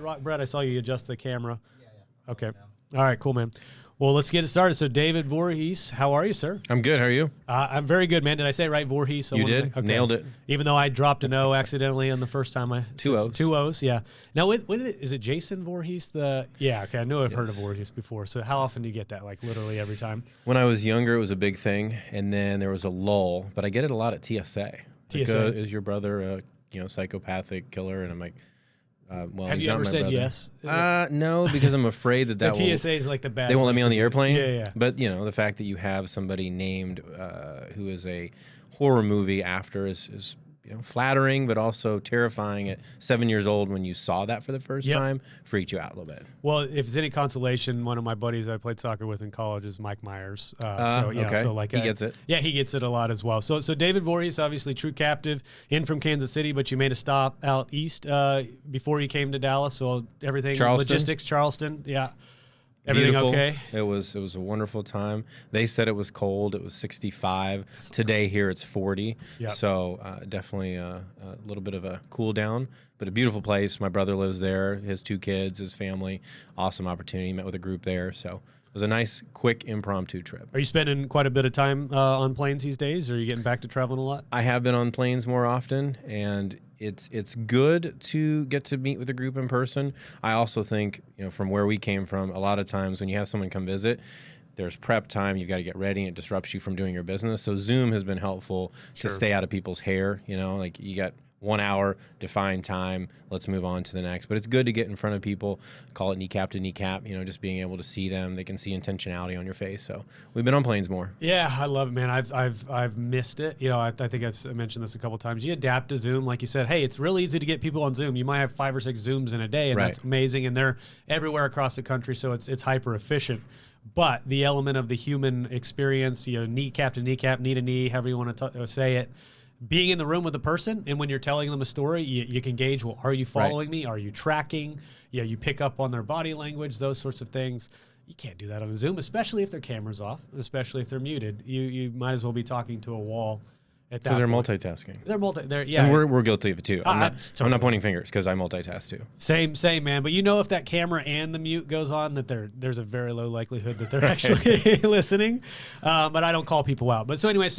rock, Brett? I saw you adjust the camera. Yeah. Okay. All right, cool, man. Well, let's get it started. So, David Voorhees, how are you, sir? I'm good. How are you? I'm very good, man. Did I say it right, Voorhees? You did. Okay. Nailed it. Even though I dropped an O accidentally on the first time I Two O's. Two O's, yeah. Now, is it Jason Voorhees? Yeah, okay. I know I've heard of Voorhees before. So, how often do you get that? Like literally every time? When I was younger, it was a big thing, and then there was a lull. But I get it a lot at TSA. TSA. Like, is your brother a psychopathic killer? And I'm like, well, have he's you not ever my said brother. yes? No, because I'm afraid that The TSA is like the bad. They won't let me on the airplane. Yeah. But the fact that you have somebody named who is a horror movie after is flattering, but also terrifying at 7 years old when you saw that for the first time, freaked you out a little bit. Well, if it's any consolation, one of my buddies I played soccer with in college is Mike Myers. Okay. So like he gets it. Yeah, he gets it a lot as well. So David Voorhees, obviously true captive, in from Kansas City, but you made a stop out east before you came to Dallas. So everything logistics, Charleston, yeah. Everything Beautiful. Okay? It was a wonderful time. They said it was cold. It was 65. Today here it's 40. Yep. So definitely a little bit of a cool down, but a beautiful place. My brother lives there. His 2 kids, his family. Awesome opportunity. Met with a group there. So it was a nice, quick, impromptu trip. Are you spending quite a bit of time on planes these days, or are you getting back to traveling a lot? I have been on planes more often, and it's good to get to meet with a group in person. I also think, from where we came from, a lot of times when you have someone come visit, there's prep time. You've got to get ready, and it disrupts you from doing your business. So Zoom has been helpful to stay out of people's hair. Like you got 1 hour, defined time. Let's move on to the next. But it's good to get in front of people, call it kneecap to kneecap, just being able to see them. They can see intentionality on your face. So we've been on planes more. Yeah, I love it, man. I've missed it. I think I've mentioned this a couple of times. You adapt to Zoom. Like you said, hey, it's really easy to get people on Zoom. You might have 5 or 6 Zooms in a day, and that's amazing. And they're everywhere across the country, so it's hyper efficient. But the element of the human experience, kneecap to kneecap, knee to knee, however you want to say it, being in the room with the person, and when you're telling them a story, you can gauge, well, are you following me? Are you tracking? You pick up on their body language, those sorts of things. You can't do that on Zoom, especially if their camera's off, especially if they're muted. You might as well be talking to a wall at that point. Because they're multitasking. Yeah. And we're guilty of it too. I'm not pointing fingers because I multitask too. Same, man. But if that camera and the mute goes on, that there's a very low likelihood that they're actually listening. But I don't call people out. But so anyway,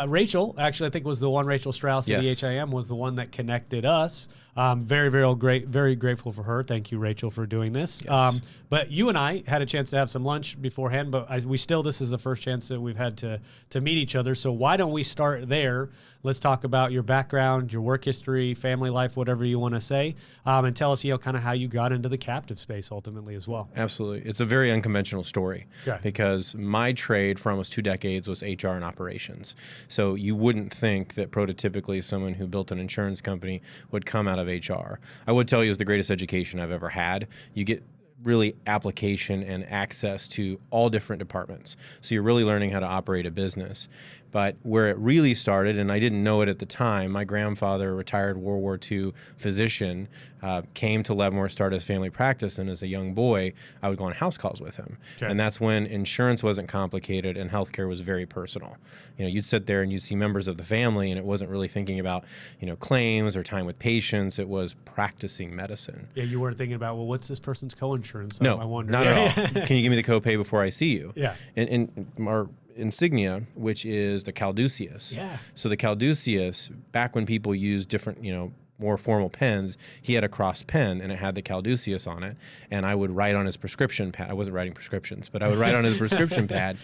Rachel, actually, I think was the one, Rachel Strauss at EHIM was the one that connected us. Very, very grateful for her. Thank you, Rachel, for doing this. Yes. But you and I had a chance to have some lunch beforehand, but this is the first chance that we've had to meet each other. So why don't we start there? Let's talk about your background, your work history, family life, whatever you want to say, and tell us, kind of how you got into the captive space ultimately as well. Absolutely. It's a very unconventional story because my trade for almost 2 decades was HR and operations. So you wouldn't think that prototypically someone who built an insurance company would come out of HR. I would tell you it's the greatest education I've ever had. You get really application and access to all different departments. So you're really learning how to operate a business. But where it really started, and I didn't know it at the time, my grandfather, a retired World War II physician, came to Leavenworth, started his family practice, and as a young boy, I would go on house calls with him. Okay. And that's when insurance wasn't complicated and healthcare was very personal. You'd sit there and you'd see members of the family, and it wasn't really thinking about, claims or time with patients. It was practicing medicine. Yeah, you weren't thinking about, well, what's this person's coinsurance? No, I wonder. Not at all. Can you give me the copay before I see you? Yeah. And our insignia, which is the Caduceus. Yeah. So the Caduceus, back when people used different, more formal pens, he had a crossed pen and it had the Caduceus on it. And I would write on his prescription pad. I wasn't writing prescriptions, but I would write on his prescription pad.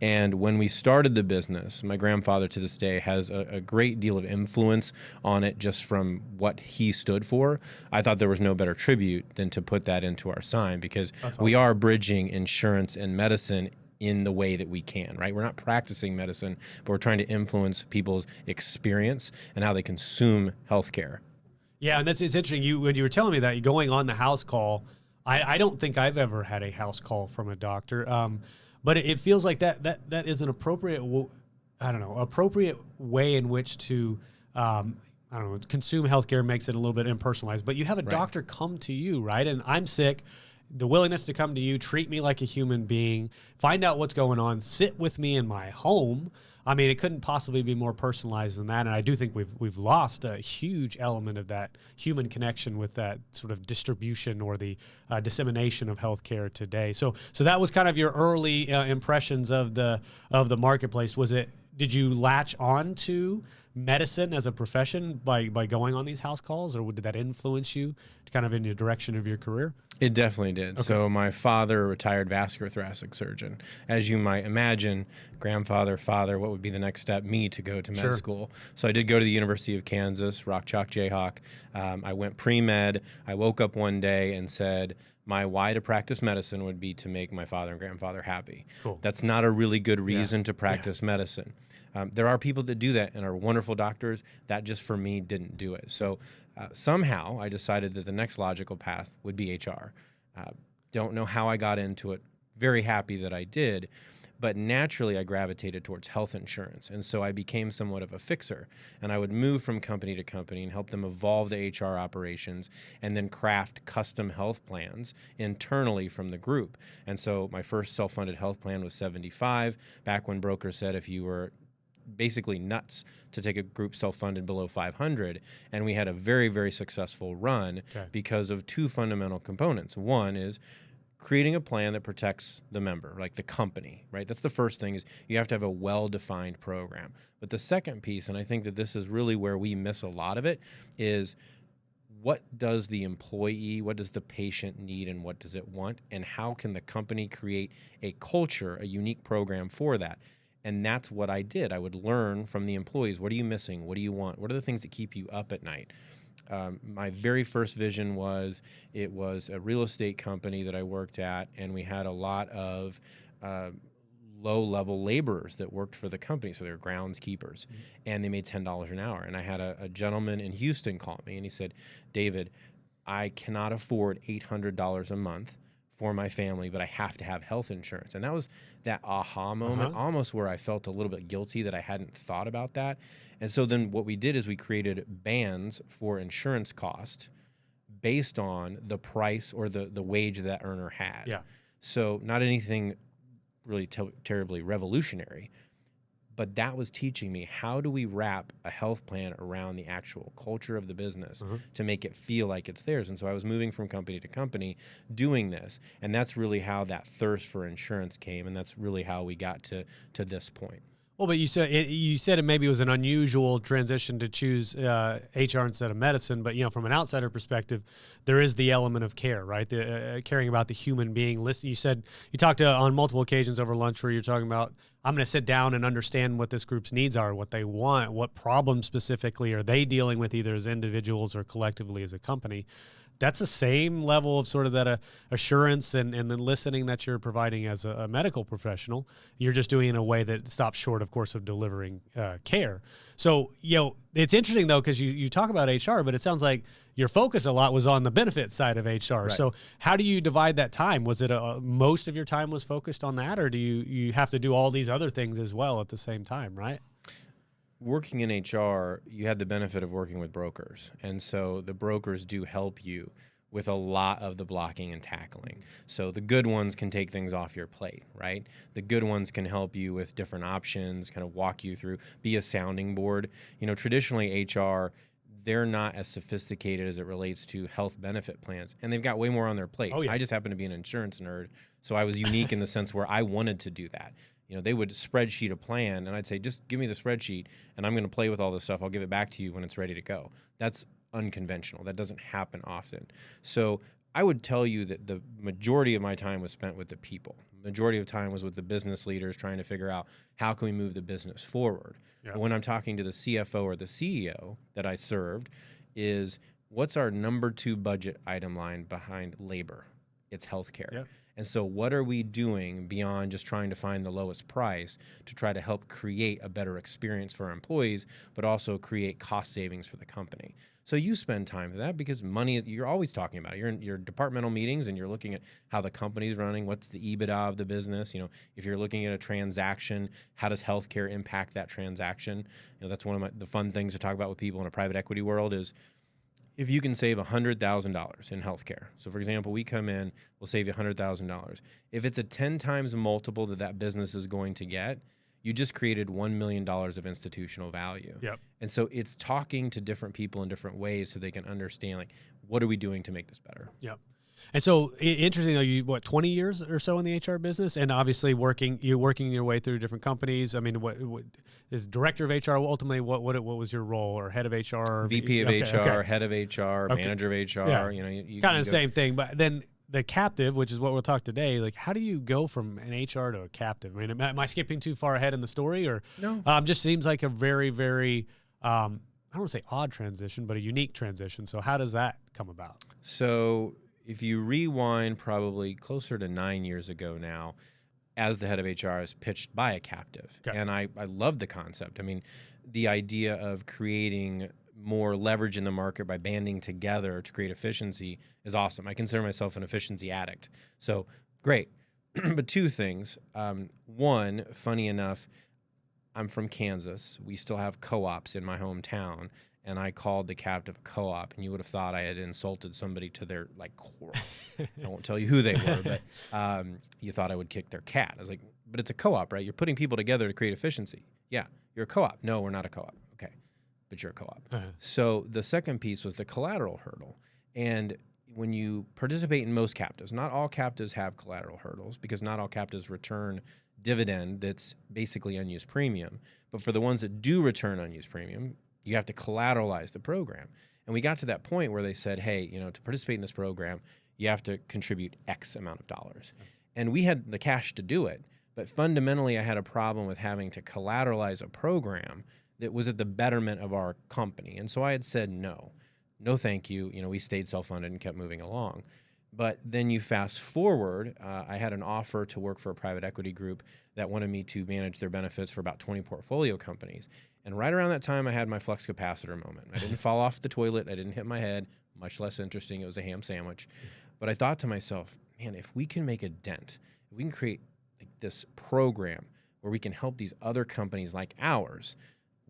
And when we started the business, my grandfather to this day has a great deal of influence on it just from what he stood for. I thought there was no better tribute than to put that into our sign because we are bridging insurance and medicine in the way that we can, right? We're not practicing medicine, but we're trying to influence people's experience and how they consume healthcare. Yeah, and it's interesting. When you were telling me that, going on the house call, I don't think I've ever had a house call from a doctor, but it feels like that is an appropriate way in which to consume healthcare. Makes it a little bit impersonalized. But you have a doctor come to you, right? And I'm sick. the willingness to come to you, treat me like a human being, find out what's going on, sit with me in my home. I mean, it couldn't possibly be more personalized than that. And I do think we've lost a huge element of that human connection with that sort of distribution or the dissemination of healthcare today. So that was kind of your early impressions of the marketplace. Did you latch on to medicine as a profession by going on these house calls, or did that influence you kind of in the direction of your career? It definitely did. Okay. So my father, a retired vascular thoracic surgeon. As you might imagine, grandfather, father, what would be the next step? Me to go to med school. So I did go to the University of Kansas, Rock Chalk Jayhawk. I went pre-med. I woke up one day and said, my why to practice medicine would be to make my father and grandfather happy. Cool. That's not a really good reason to practice medicine. There are people that do that and are wonderful doctors. That just for me didn't do it. So somehow I decided that the next logical path would be HR. Don't know how I got into it. Very happy that I did. But naturally I gravitated towards health insurance. And so I became somewhat of a fixer. And I would move from company to company and help them evolve the HR operations and then craft custom health plans internally from the group. And so my first self-funded health plan was 75, back when brokers said if you were basically nuts to take a group self-funded below 500. And we had a very, very successful run because of two fundamental components. One is creating a plan that protects the member, like the company, right? That's the first thing, is you have to have a well-defined program. But the second piece, and I think that this is really where we miss a lot of it, is what does the employee, what does the patient need, and what does it want? And how can the company create a culture, a unique program for that? And that's what I did. I would learn from the employees. What are you missing? What do you want? What are the things that keep you up at night? My very first vision was, it was a real estate company that I worked at, and we had a lot of low-level laborers that worked for the company, so they're groundskeepers, and they made $10 an hour. And I had a gentleman in Houston call me, and he said, David, I cannot afford $800 a month for my family, but I have to have health insurance. And that was that aha moment, almost where I felt a little bit guilty that I hadn't thought about that. And so then what we did is we created bands for insurance cost based on the price or the wage that earner had. Yeah. So not anything really terribly revolutionary, but that was teaching me, how do we wrap a health plan around the actual culture of the business to make it feel like it's theirs? And so I was moving from company to company doing this. And that's really how that thirst for insurance came. And that's really how we got to this point. Well, but you said it maybe was an unusual transition to choose HR instead of medicine. But, from an outsider perspective, there is the element of care, right? The caring about the human being. Listen, you talked on multiple occasions over lunch where you're talking about, I'm going to sit down and understand what this group's needs are, what they want, what problems specifically are they dealing with, either as individuals or collectively as a company. That's the same level of sort of that assurance and then listening that you're providing as a medical professional. You're just doing it in a way that stops short, of course, of delivering care. So, it's interesting, though, because you talk about HR, but it sounds like your focus a lot was on the benefit side of HR. Right. So how do you divide that time? Was it most of your time was focused on that, or do you have to do all these other things as well at the same time, right? Working in HR, you had the benefit of working with brokers. And so the brokers do help you with a lot of the blocking and tackling. So the good ones can take things off your plate, right? The good ones can help you with different options, kind of walk you through, be a sounding board. Traditionally HR, they're not as sophisticated as it relates to health benefit plans, and they've got way more on their plate. Oh, yeah. I just happen to be an insurance nerd, so I was unique in the sense where I wanted to do that. They would spreadsheet a plan, and I'd say, just give me the spreadsheet, and I'm going to play with all this stuff. I'll give it back to you when it's ready to go. That's unconventional. That doesn't happen often. So I would tell you that the majority of my time was spent with the people. The majority of time was with the business leaders trying to figure out, how can we move the business forward? Yeah. But when I'm talking to the CFO or the CEO that I served, is what's our number 2 budget item line behind labor? It's healthcare. Yeah. And so what are we doing beyond just trying to find the lowest price to try to help create a better experience for our employees, but also create cost savings for the company? So you spend time for that, because money, you're always talking about it. You're in your departmental meetings and you're looking at how the company's running, what's the EBITDA of the business. If you're looking at a transaction, how does healthcare impact that transaction? That's one of the fun things to talk about with people in a private equity world is, If you can save $100,000 in healthcare. So for example, we come in, we'll save you $100,000. If it's a 10 times multiple that business is going to get, you just created $1 million of institutional value. Yep. And so it's talking to different people in different ways so they can understand, like, what are we doing to make this better? Yep. And so interesting though, you 20 years or so in the HR business, and obviously you're working your way through different companies. I mean, what is director of HR ultimately? What was your role, or head of HR? VP of HR, head of HR, manager of HR. Yeah. You kind of the same thing, but then the captive, which is what we'll talk today. Like, how do you go from an HR to a captive? I mean, am I skipping too far ahead in the story, or no? Just seems like a very, very I don't want to say odd transition, but a unique transition. So how does that come about? So if you rewind probably closer to 9 years ago now, as the head of HR, I was pitched by a captive. Okay. And I love the concept. I mean, the idea of creating more leverage in the market by banding together to create efficiency is awesome. I consider myself an efficiency addict. So great. But two things. One, funny enough, I'm from Kansas. We still have co-ops in my hometown. And I called the captive co-op, and you would have thought I had insulted somebody to their core. I won't tell you who they were, but you thought I would kick their cat. I was like, but it's a co-op, right? You're putting people together to create efficiency. Yeah, you're a co-op. No, we're not a co-op. Okay, but you're a co-op. So the second piece was the collateral hurdle. And when you participate in most captives, not all captives have collateral hurdles, because not all captives return dividend that's basically unused premium. But for the ones that do return unused premium, you have to collateralize the program. And we got to that point where they said, hey, to participate in this program, you have to contribute X amount of dollars. And we had the cash to do it. But fundamentally, I had a problem with having to collateralize a program that was at the betterment of our company. And so I had said, no, thank you. We stayed self-funded and kept moving along. But then you fast forward, I had an offer to work for a private equity group that wanted me to manage their benefits for about 20 portfolio companies. And right around that time, I had my flux capacitor moment. I didn't fall off the toilet. I didn't hit my head. Much less interesting. It was a ham sandwich. But I thought to myself, man, if we can make a dent, if we can create like this program where we can help these other companies like ours,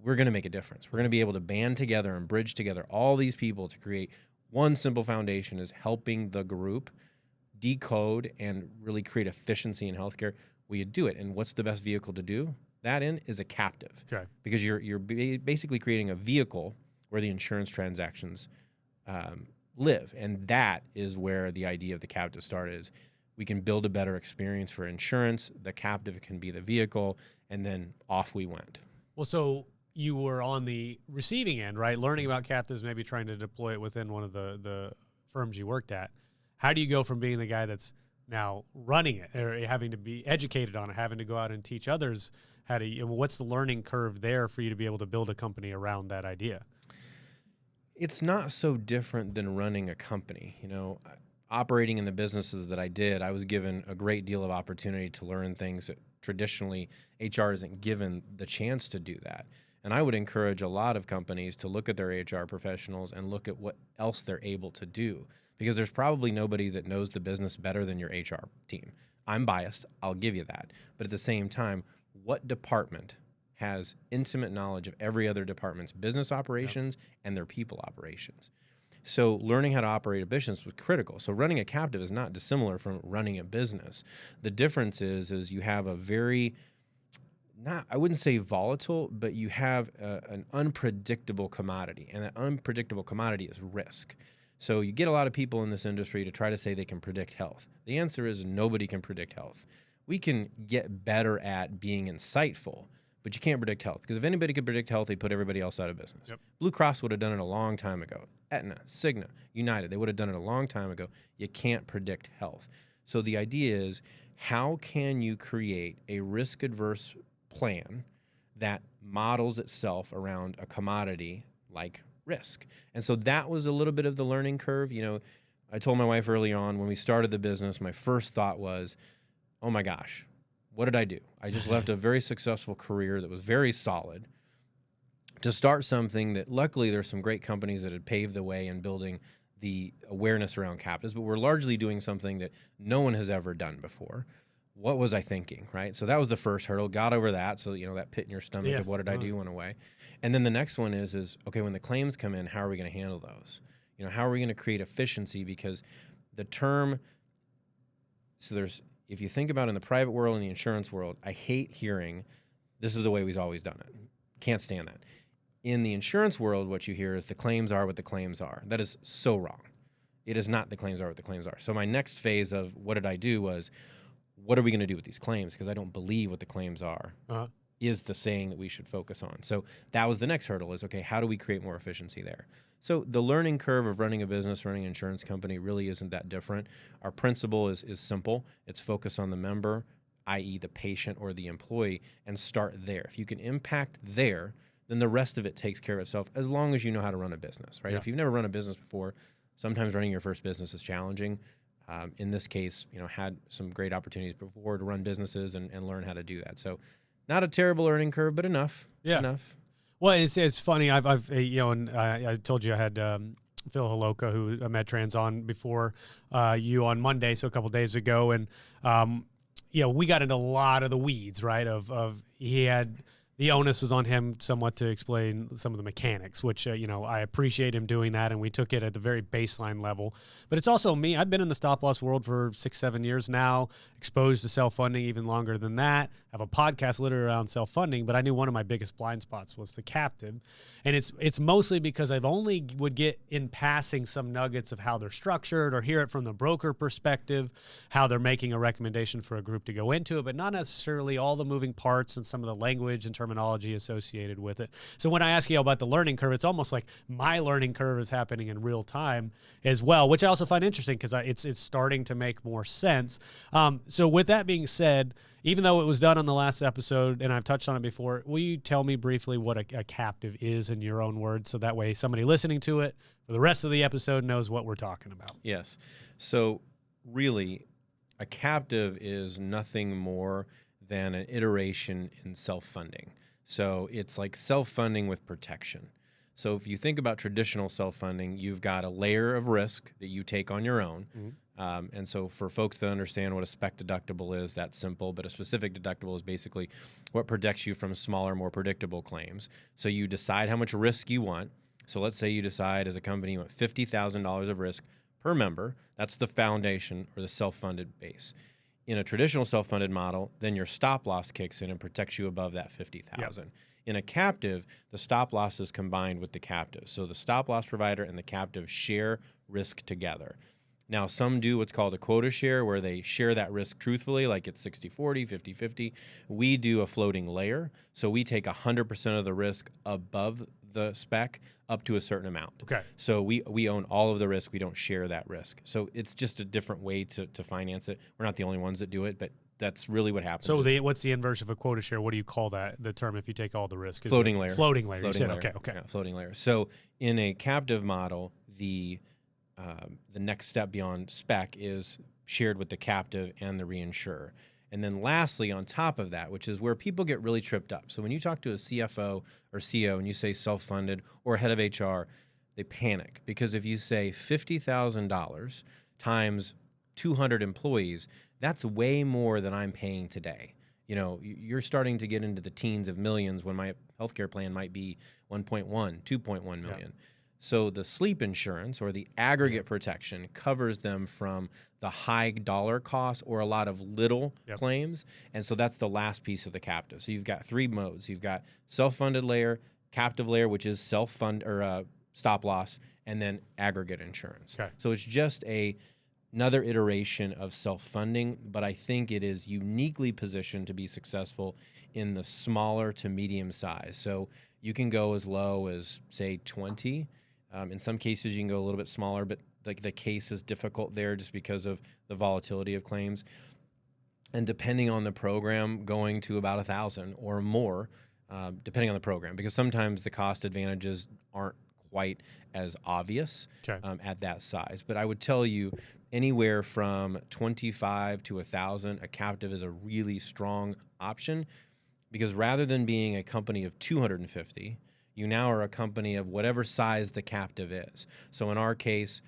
we're going to make a difference. We're going to be able to band together and bridge together all these people to create one simple foundation, is helping the group decode and really create efficiency in healthcare. Will you do it? And what's the best vehicle to do that in? Is a captive. Okay. Because you're basically creating a vehicle where the insurance transactions live. And that is where the idea of the captive started, is we can build a better experience for insurance. The captive can be the vehicle. And then off we went. Well, so you were on the receiving end, right? Learning about captives, maybe trying to deploy it within one of the firms you worked at. How do you go from being the guy that's now running it, or having to be educated on it, having to go out and teach others how to, what's the learning curve there for you to be able to build a company around that idea? It's not so different than running a company. Operating in the businesses that I did, I was given a great deal of opportunity to learn things that traditionally HR isn't given the chance to do that. And I would encourage a lot of companies to look at their HR professionals and look at what else they're able to do, because there's probably nobody that knows the business better than your HR team. I'm biased, I'll give you that. But at the same time, what department has intimate knowledge of every other department's business operations and their people operations? So learning how to operate a business was critical. So running a captive is not dissimilar from running a business. The difference is you have a very, I wouldn't say volatile, but you have an unpredictable commodity, and that unpredictable commodity is risk. So you get a lot of people in this industry to try to say they can predict health. The answer is nobody can predict health. We can get better at being insightful, but you can't predict health, because if anybody could predict health, they'd put everybody else out of business. Yep. Blue Cross would have done it a long time ago. Aetna, Cigna, United, they would have done it a long time ago. You can't predict health. So the idea is, how can you create a risk-adverse plan that models itself around a commodity like risk? And so that was a little bit of the learning curve. I told my wife early on when we started the business, my first thought was, oh my gosh, what did I do? I just left a very successful career that was very solid to start something that, luckily, there's some great companies that had paved the way in building the awareness around captives, but we're largely doing something that no one has ever done before. What was I thinking, right? So that was the first hurdle. Got over that. So, that pit in your stomach of what did I do went away. And then the next one is okay, when the claims come in, how are we going to handle those? How are we going to create efficiency? Because the term, if you think about in the private world and the insurance world, I hate hearing this is the way we've always done it. Can't stand that. In the insurance world, what you hear is the claims are what the claims are. That is so wrong. It is not the claims are what the claims are. So my next phase of what did I do was, what are we going to do with these claims? Because I don't believe what the claims are is the saying that we should focus on. So that was the next hurdle is, okay, how do we create more efficiency there? So the learning curve of running a business, running an insurance company really isn't that different. Our principle is simple. It's focus on the member, i.e. the patient or the employee, and start there. If you can impact there, then the rest of it takes care of itself as long as you know how to run a business, right? Yeah. If you've never run a business before, sometimes running your first business is challenging. In this case, had some great opportunities before to run businesses and learn how to do that. So not a terrible learning curve, but enough. Yeah. Enough. Well, it's funny. I've and I told you I had Phil Holoka, who MedTrans on before you on Monday, so a couple days ago, and we got into a lot of the weeds, right? Of he had the onus was on him somewhat to explain some of the mechanics, which I appreciate him doing that, and we took it at the very baseline level. But it's also me. I've been in the stop loss world for 6-7 years now, exposed to self-funding even longer than that. I have a podcast literally around self-funding, but I knew one of my biggest blind spots was the captive. And it's mostly because I've only would get in passing some nuggets of how they're structured or hear it from the broker perspective, how they're making a recommendation for a group to go into it, but not necessarily all the moving parts and some of the language and terminology associated with it. So when I ask you about the learning curve, it's almost like my learning curve is happening in real time as well, which I also find interesting because it's starting to make more sense. So with that being said, even though it was done on the last episode and I've touched on it before, will you tell me briefly what a captive is in your own words, so that way somebody listening to it for the rest of the episode knows what we're talking about? Yes. So really, a captive is nothing more than an iteration in self-funding. So it's like self-funding with protection. So if you think about traditional self-funding, you've got a layer of risk that you take on your own. Mm-hmm. And so for folks that understand what a spec deductible is, that's simple, but a specific deductible is basically what protects you from smaller, more predictable claims. So you decide how much risk you want. So let's say you decide as a company you want $50,000 of risk per member. That's the foundation or the self-funded base. In a traditional self-funded model, then your stop loss kicks in and protects you above that $50,000. Yep. In a captive, the stop loss is combined with the captive. So the stop loss provider and the captive share risk together. Now, some do what's called a quota share, where they share that risk truthfully, like it's 60-40, 50-50. We do a floating layer, so we take 100% of the risk above the spec up to a certain amount. Okay. So we own all of the risk. We don't share that risk. So it's just a different way to finance it. We're not the only ones that do it, but that's really what happens. So what's the inverse of a quota share? What do you call that, the term, if you take all the risk? Floating layer. Floating layer. Floating layer. Okay. Yeah, floating layer. So in a captive model, the next step beyond spec is shared with the captive and the reinsurer. And then lastly, on top of that, which is where people get really tripped up. So when you talk to a CFO or CEO and you say self-funded or head of HR, they panic, because if you say $50,000 times 200 employees, that's way more than I'm paying today. You're starting to get into the teens of millions when my healthcare plan might be 1.1, 2.1 million. Yeah. So the sleep insurance or the aggregate protection covers them from the high dollar costs or a lot of little claims. And so that's the last piece of the captive. So you've got three modes. You've got self-funded layer, captive layer, which is self-fund or stop loss, and then aggregate insurance. Okay. So it's just another iteration of self-funding, but I think it is uniquely positioned to be successful in the smaller to medium size. So you can go as low as, say, 20. In some cases, you can go a little bit smaller, but the case is difficult there just because of the volatility of claims. And depending on the program, going to about 1,000 or more, depending on the program, because sometimes the cost advantages aren't quite as obvious at that size. But I would tell you, anywhere from 25 to 1,000, a captive is a really strong option, because rather than being a company of 250, you now are a company of whatever size the captive is. So in our case,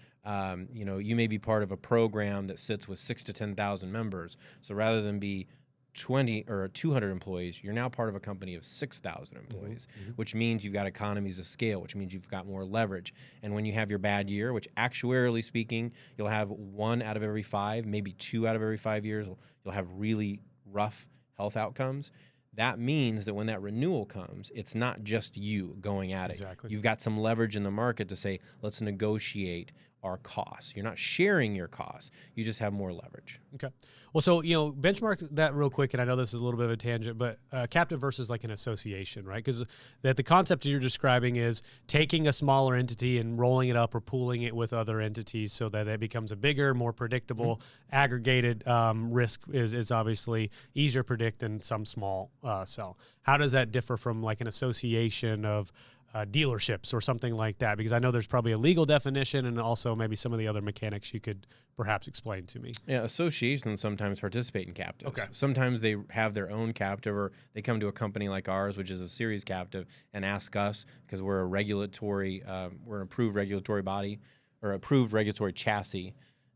you may be part of a program that sits with 6,000 to 10,000 members. So rather than be 20 or 200 employees, you're now part of a company of 6,000 employees, which means you've got economies of scale, which means you've got more leverage. And when you have your bad year, which actuarially speaking, you'll have 1 out of every 5, maybe 2 out of every 5 years, you'll have really rough health outcomes. That means that when that renewal comes, it's not just you going at it. Exactly. You've got some leverage in the market to say, let's negotiate our costs. You're not sharing your costs. You just have more leverage. Okay. Well, so, benchmark that real quick, and I know this is a little bit of a tangent, but captive versus like an association, right? Because the concept that you're describing is taking a smaller entity and rolling it up or pooling it with other entities so that it becomes a bigger, more predictable, aggregated risk is obviously easier to predict than some small cell. How does that differ from like an association of dealerships or something like that? Because I know there's probably a legal definition and also maybe some of the other mechanics you could perhaps explain to me. Yeah, associations sometimes participate in captives. Okay. Sometimes they have their own captive, or they come to a company like ours, which is a series captive, and ask us, because we're we're an approved regulatory body or approved regulatory chassis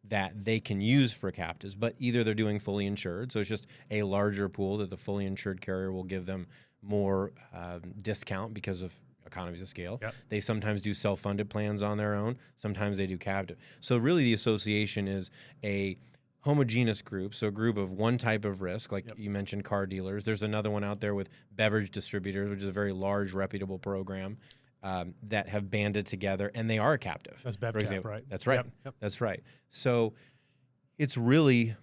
that they can use for captives. But either they're doing fully insured, so it's just a larger pool that the fully insured carrier will give them more discount because of economies of scale. Yep. They sometimes do self-funded plans on their own. Sometimes they do captive. So really the association is a homogeneous group, so a group of one type of risk, like you mentioned car dealers. There's another one out there with beverage distributors, which is a very large, reputable program that have banded together, and they are a captive. That's BevCap, right? That's right. Yep. That's right. So it's really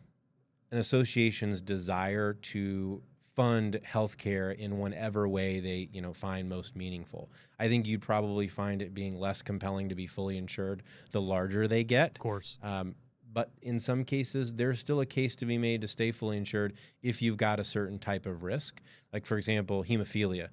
an association's desire to fund healthcare in whatever way they find most meaningful. I think you'd probably find it being less compelling to be fully insured the larger they get. Of course. But in some cases, there's still a case to be made to stay fully insured if you've got a certain type of risk. Like, for example, hemophilia,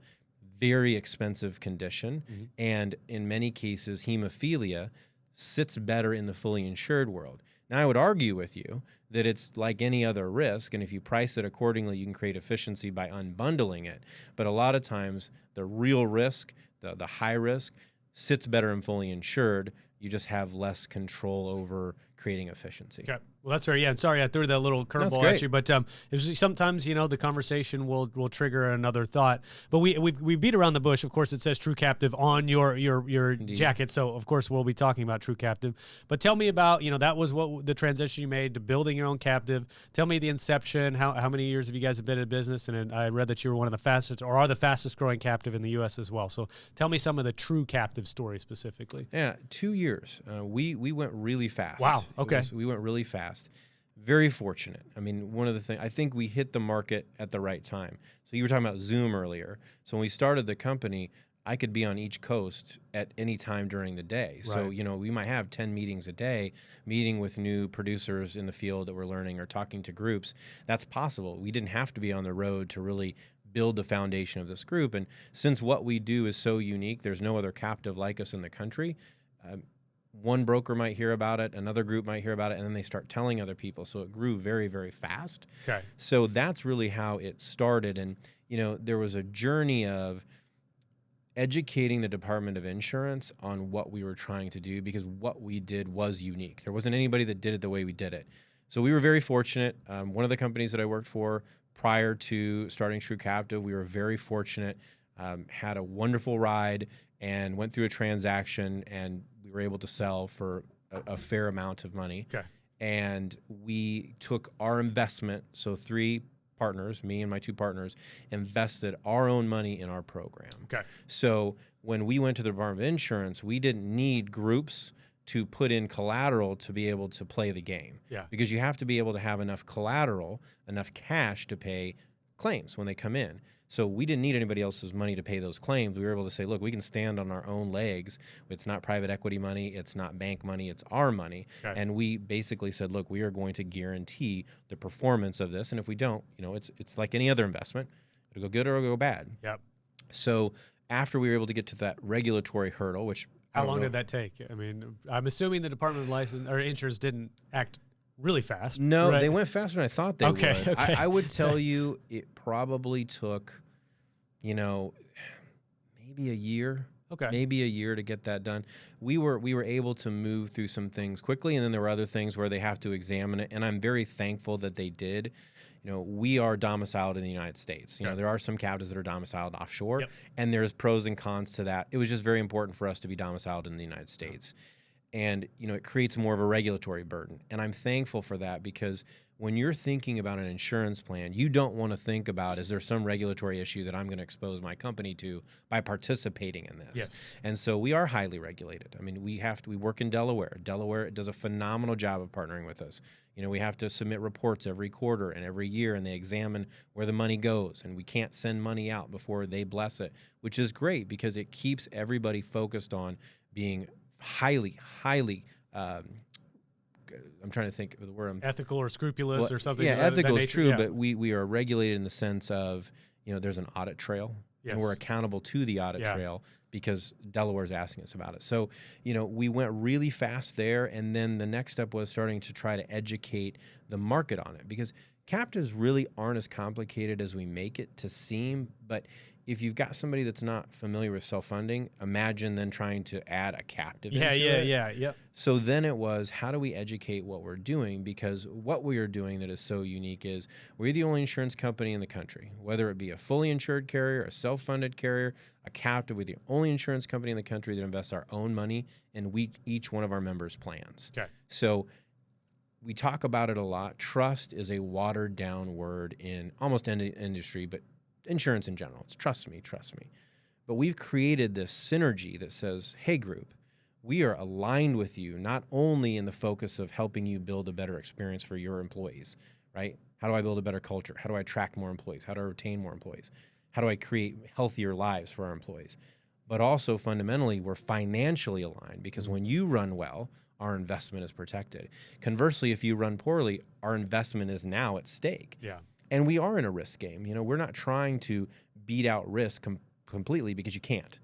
very expensive condition. And in many cases, hemophilia sits better in the fully insured world. Now, I would argue with you that it's like any other risk, and if you price it accordingly, you can create efficiency by unbundling it. But a lot of times, the real risk, the high risk, sits better in fully insured. You just have less control over creating efficiency. Okay. Well, that's fair. Yeah, and sorry I threw that little curveball at you, but sometimes the conversation will trigger another thought. But we beat around the bush. Of course, it says True Captive on your jacket, so of course we'll be talking about True Captive. But tell me about that was what the transition you made to building your own captive. Tell me the inception. How many years have you guys been in business? And I read that you were one of the fastest, or are the fastest growing captive in the U.S. as well. So tell me some of the True Captive stories specifically. Yeah, 2 years. We went really fast. Wow. Okay. We went really fast. Very fortunate. I mean, one of the things, I think we hit the market at the right time. So you were talking about Zoom earlier. So when we started the company, I could be on each coast at any time during the day. Right. So, we might have 10 meetings a day, meeting with new producers in the field that we're learning or talking to groups. That's possible. We didn't have to be on the road to really build the foundation of this group. And since what we do is so unique, there's no other captive like us in the country. One broker might hear about it, another group might hear about it, and then they start telling other people. So it grew very, very fast. Okay. So that's really how it started. And, there was a journey of educating the Department of Insurance on what we were trying to do, because what we did was unique. There wasn't anybody that did it the way we did it. So we were very fortunate. One of the companies that I worked for prior to starting True Captive, we were very fortunate, had a wonderful ride, and went through a transaction, and we were able to sell for a fair amount of money. Okay. And we took our investment, so 3 partners, me and my 2 partners, invested our own money in our program. Okay. So when we went to the Department of Insurance, we didn't need groups to put in collateral to be able to play the game. Yeah. Because you have to be able to have enough collateral, enough cash to pay claims when they come in. So we didn't need anybody else's money to pay those claims. We were able to say, look, we can stand on our own legs. It's not private equity money. It's not bank money. It's our money. Okay. And we basically said, look, we are going to guarantee the performance of this. And if we don't, it's like any other investment. It'll go good or it'll go bad. Yep. So after we were able to get to that regulatory hurdle, which how long did that take? I mean, I'm assuming the Department of License or Insurance didn't act really fast. No, right? They went faster than I thought they would. Okay. I would tell you it probably took, maybe a year. Okay. Maybe a year to get that done. We were able to move through some things quickly, and then there were other things where they have to examine it, and I'm very thankful that they did. we are domiciled in the United States. There are some captives that are domiciled offshore, and there's pros and cons to that. It was just very important for us to be domiciled in the United States. And, it creates more of a regulatory burden. And I'm thankful for that, because when you're thinking about an insurance plan, you don't want to think about, is there some regulatory issue that I'm going to expose my company to by participating in this? Yes. And so we are highly regulated. I mean, we work in Delaware. Delaware does a phenomenal job of partnering with us. We have to submit reports every quarter and every year, and they examine where the money goes, and we can't send money out before they bless it, which is great because it keeps everybody focused on being highly, I'm trying to think of the word. Ethical or scrupulous or something. Yeah, ethical is true, but we are regulated in the sense of, there's an audit trail, and we're accountable to the audit trail because Delaware's asking us about it. So, we went really fast there, and then the next step was starting to try to educate the market on it, because captives really aren't as complicated as we make it to seem. But if you've got somebody that's not familiar with self-funding, imagine then trying to add a captive into it. Yeah. So then it was, how do we educate what we're doing? Because what we are doing that is so unique is we're the only insurance company in the country, whether it be a fully insured carrier, a self-funded carrier, a captive, we're the only insurance company in the country that invests our own money in each one of our members' plans. Okay. So we talk about it a lot. Trust is a watered down word in almost any industry, but insurance in general. It's trust me. But we've created this synergy that says, hey, group, we are aligned with you, not only in the focus of helping you build a better experience for your employees, right? How do I build a better culture? How do I attract more employees? How do I retain more employees? How do I create healthier lives for our employees? But also fundamentally, we're financially aligned, because when you run well, our investment is protected. Conversely, if you run poorly, our investment is now at stake. Yeah. And we are in a risk game. We're not trying to beat out risk completely, because you can't.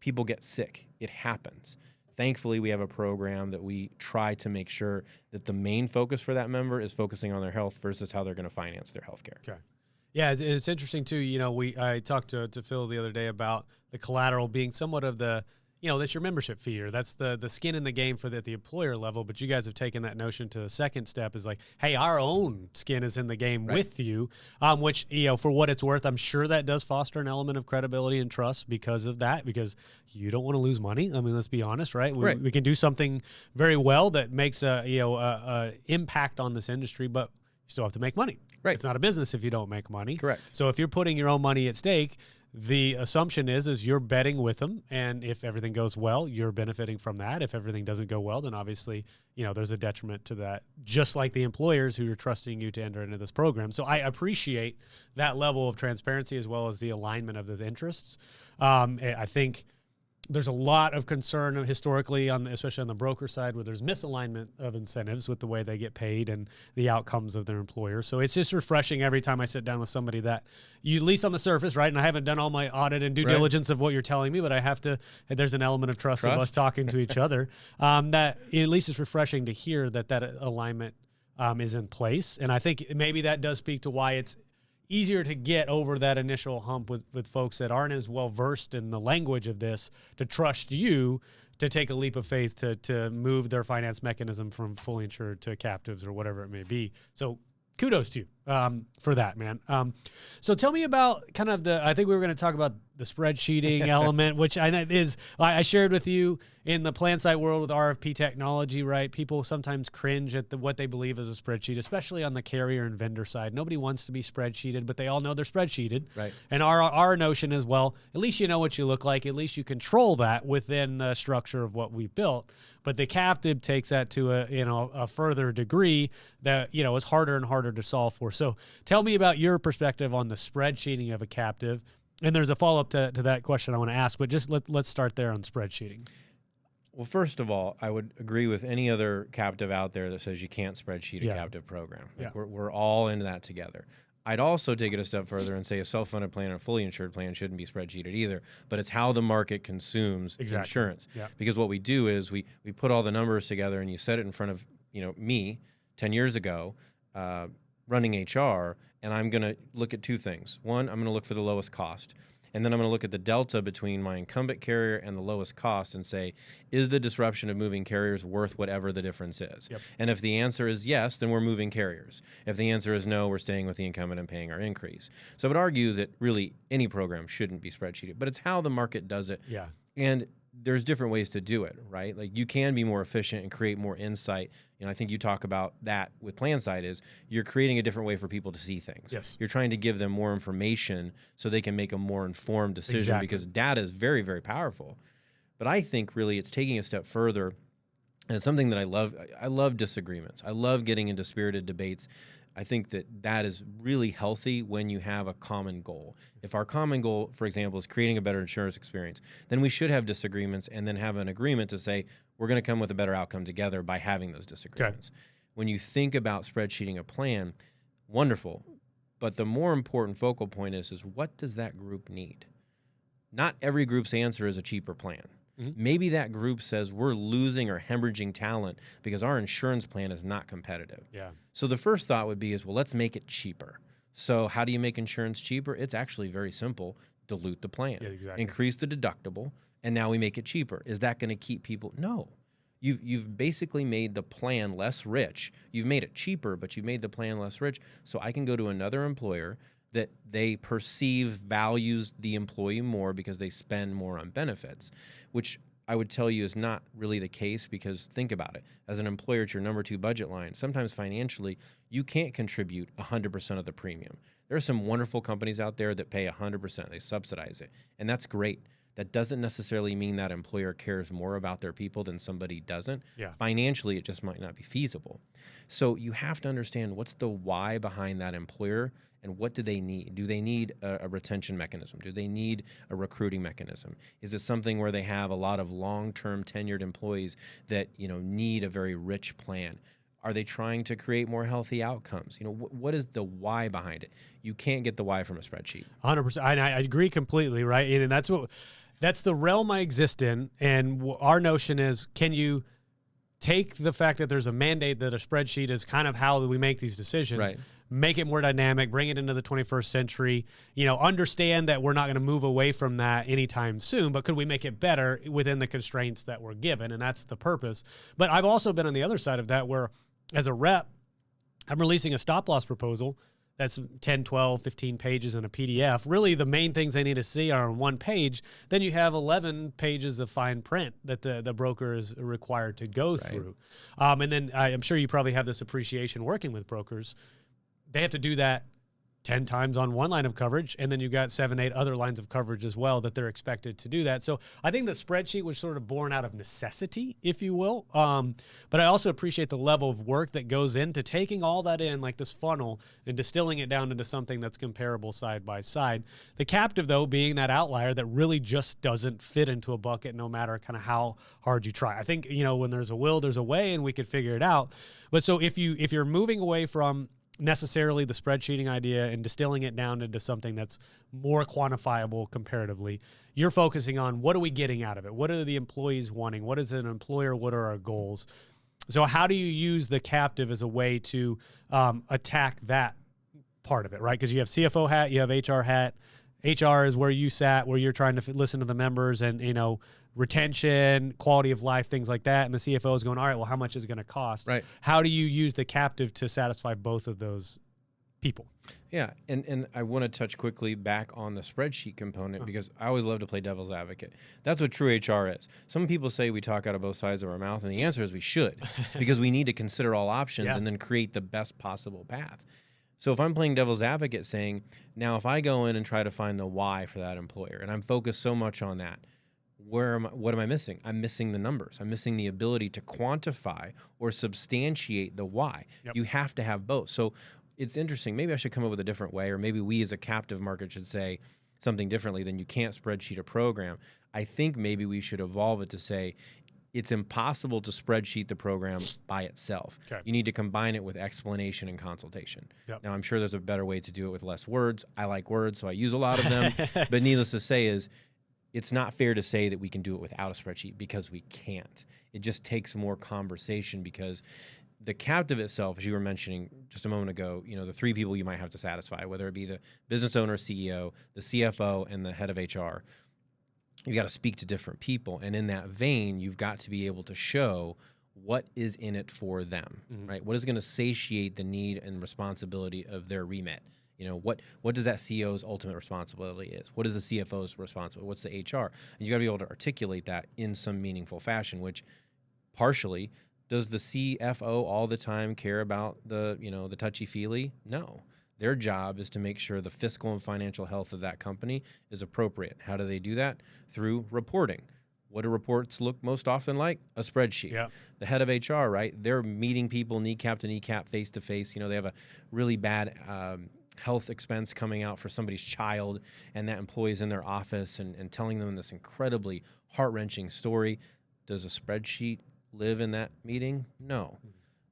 People get sick. It happens. Thankfully, we have a program that we try to make sure that the main focus for that member is focusing on their health versus how they're going to finance their health care. Okay. Yeah, it's interesting too. I talked to Phil the other day about the collateral being somewhat of the, that's your membership fee, or that's the skin in the game for the employer level. But you guys have taken that notion to a second step, is like, hey, our own skin is in the game with you, which, for what it's worth, I'm sure that does foster an element of credibility and trust because of that, because you don't want to lose money. I mean, let's be honest, right? We can do something very well that makes a impact on this industry, but you still have to make money. Right. It's not a business if you don't make money. Correct. So if you're putting your own money at stake, the assumption is you're betting with them, and if everything goes well, you're benefiting from that. If everything doesn't go well, then obviously, there's a detriment to that, just like the employers who are trusting you to enter into this program. So I appreciate that level of transparency, as well as the alignment of those interests. I think there's a lot of concern historically, especially on the broker side, where there's misalignment of incentives with the way they get paid and the outcomes of their employer. So it's just refreshing every time I sit down with somebody that you, at least on the surface, right? And I haven't done all my audit and due diligence of what you're telling me, but I have to, there's an element of trust of us talking to each other. That at least it's refreshing to hear that alignment is in place. And I think maybe that does speak to why it's easier to get over that initial hump with folks that aren't as well versed in the language of this, to trust you to take a leap of faith to move their finance mechanism from fully insured to captives or whatever it may be. So kudos to you for that, man. So tell me about kind of I think we were going to talk about the spreadsheeting element, which I know I shared with you in the plan site world with RFP technology, right? People sometimes cringe at what they believe is a spreadsheet, especially on the carrier and vendor side. Nobody wants to be spreadsheeted, but they all know they're spreadsheeted. Right. And our notion is, well, at least you know what you look like. At least you control that within the structure of what we built. But the captive takes that to a further degree that, is harder and harder to solve for. So tell me about your perspective on the spreadsheeting of a captive. And there's a follow-up to that question I want to ask, but just let's start there on spreadsheeting. Well, first of all, I would agree with any other captive out there that says you can't spreadsheet a captive program. We're all into that together. I'd also take it a step further and say a self-funded plan or a fully insured plan shouldn't be spreadsheeted either, but it's how the market consumes insurance. Yeah. Because what we do is we put all the numbers together, and you set it in front of me 10 years ago running HR, and I'm going to look at two things. One, I'm going to look for the lowest cost. And then I'm going to look at the delta between my incumbent carrier and the lowest cost and say, is the disruption of moving carriers worth whatever the difference is? Yep. And if the answer is yes, then we're moving carriers. If the answer is no, we're staying with the incumbent and paying our increase. So I would argue that really any program shouldn't be spreadsheeted, but it's how the market does it. Yeah. And there's different ways to do it, right? Like you can be more efficient and create more insight. I think you talk about that with PlanSight is you're creating a different way for people to see things. Yes. You're trying to give them more information so they can make a more informed decision because data is very, very powerful. But I think really it's taking a step further, and it's something that I love. I love disagreements. I love getting into spirited debates. I think that is really healthy when you have a common goal. If our common goal, for example, is creating a better insurance experience, then we should have disagreements and then have an agreement to say we're going to come with a better outcome together by having those disagreements. Okay. When you think about spreadsheeting a plan, wonderful. But the more important focal point is what does that group need? Not every group's answer is a cheaper plan. Mm-hmm. Maybe that group says we're losing or hemorrhaging talent because our insurance plan is not competitive. Yeah. So the first thought would be well, let's make it cheaper. So how do you make insurance cheaper? It's actually very simple. Dilute the plan. Yeah, exactly. Increase the deductible, and now we make it cheaper. Is that going to keep people? No. You've basically made the plan less rich. You've made it cheaper, but you've made the plan less rich. So I can go to another employer that they perceive values the employee more because they spend more on benefits, which I would tell you is not really the case because think about it. As an employer, it's your number 2 budget line. Sometimes financially, you can't contribute 100% of the premium. There are some wonderful companies out there that pay 100%. They subsidize it, and that's great. That doesn't necessarily mean that employer cares more about their people than somebody doesn't. Yeah. Financially, it just might not be feasible. So you have to understand what's the why behind that employer and what do they need? Do they need a retention mechanism? Do they need a recruiting mechanism? Is it something where they have a lot of long-term tenured employees that need a very rich plan? Are they trying to create more healthy outcomes? What is the why behind it? You can't get the why from a spreadsheet. 100%. I agree completely, right? And that's the realm I exist in. And our notion is, can you take the fact that there's a mandate that a spreadsheet is kind of how we make these decisions, right, make it more dynamic, bring it into the 21st century, understand that we're not going to move away from that anytime soon, but could we make it better within the constraints that we're given? And that's the purpose. But I've also been on the other side of that where as a rep, I'm releasing a stop loss proposal that's 10, 12, 15 pages in a PDF. Really, the main things they need to see are on one page. Then you have 11 pages of fine print that the broker is required to go through. And then I'm sure you probably have this appreciation working with brokers. They have to do that 10 times on one line of coverage, and then you've got 7, 8 other lines of coverage as well that they're expected to do that. So I think the spreadsheet was sort of born out of necessity, if you will. But I also appreciate the level of work that goes into taking all that in, like this funnel, and distilling it down into something that's comparable side by side. The captive, though, being that outlier that really just doesn't fit into a bucket no matter kind of how hard you try. I think, when there's a will, there's a way, and we could figure it out. But so if you're moving away from necessarily the spreadsheeting idea and distilling it down into something that's more quantifiable comparatively, you're focusing on what are we getting out of it? What are the employees wanting? What is an employer? What are our goals? So how do you use the captive as a way to attack that part of it, right? Because you have CFO hat, you have HR hat. HR is where you sat, where you're trying to listen to the members and, retention, quality of life, things like that. And the CFO is going, all right, well, how much is it going to cost? Right. How do you use the captive to satisfy both of those people? Yeah, and I want to touch quickly back on the spreadsheet component because I always love to play devil's advocate. That's what true HR is. Some people say we talk out of both sides of our mouth, and the answer is we should because we need to consider all options and then create the best possible path. So if I'm playing devil's advocate saying, now if I go in and try to find the why for that employer, and I'm focused so much on that, what am I missing? I'm missing the numbers. I'm missing the ability to quantify or substantiate the why. Yep. You have to have both. So it's interesting. Maybe I should come up with a different way, or maybe we as a captive market should say something differently than you can't spreadsheet a program. I think maybe we should evolve it to say it's impossible to spreadsheet the program by itself. Okay. You need to combine it with explanation and consultation. Yep. Now, I'm sure there's a better way to do it with less words. I like words, so I use a lot of them. But needless to say is, it's not fair to say that we can do it without a spreadsheet because we can't. It just takes more conversation because the captive itself, as you were mentioning just a moment ago, the three people you might have to satisfy, whether it be the business owner, CEO, the CFO, and the head of HR. You've got to speak to different people. And in that vein, you've got to be able to show what is in it for them, right? What is going to satiate the need and responsibility of their remit? What does that CEO's ultimate responsibility is? What is the CFO's responsibility? What's the HR? And you got to be able to articulate that in some meaningful fashion, which partially, does the CFO all the time care about the touchy-feely? No. Their job is to make sure the fiscal and financial health of that company is appropriate. How do they do that? Through reporting. What do reports look most often like? A spreadsheet. Yep. The head of HR, right? They're meeting people kneecap to kneecap, face to face. They have a really bad health expense coming out for somebody's child, and that employee's in their office and telling them this incredibly heart-wrenching story. Does a spreadsheet live in that meeting? No.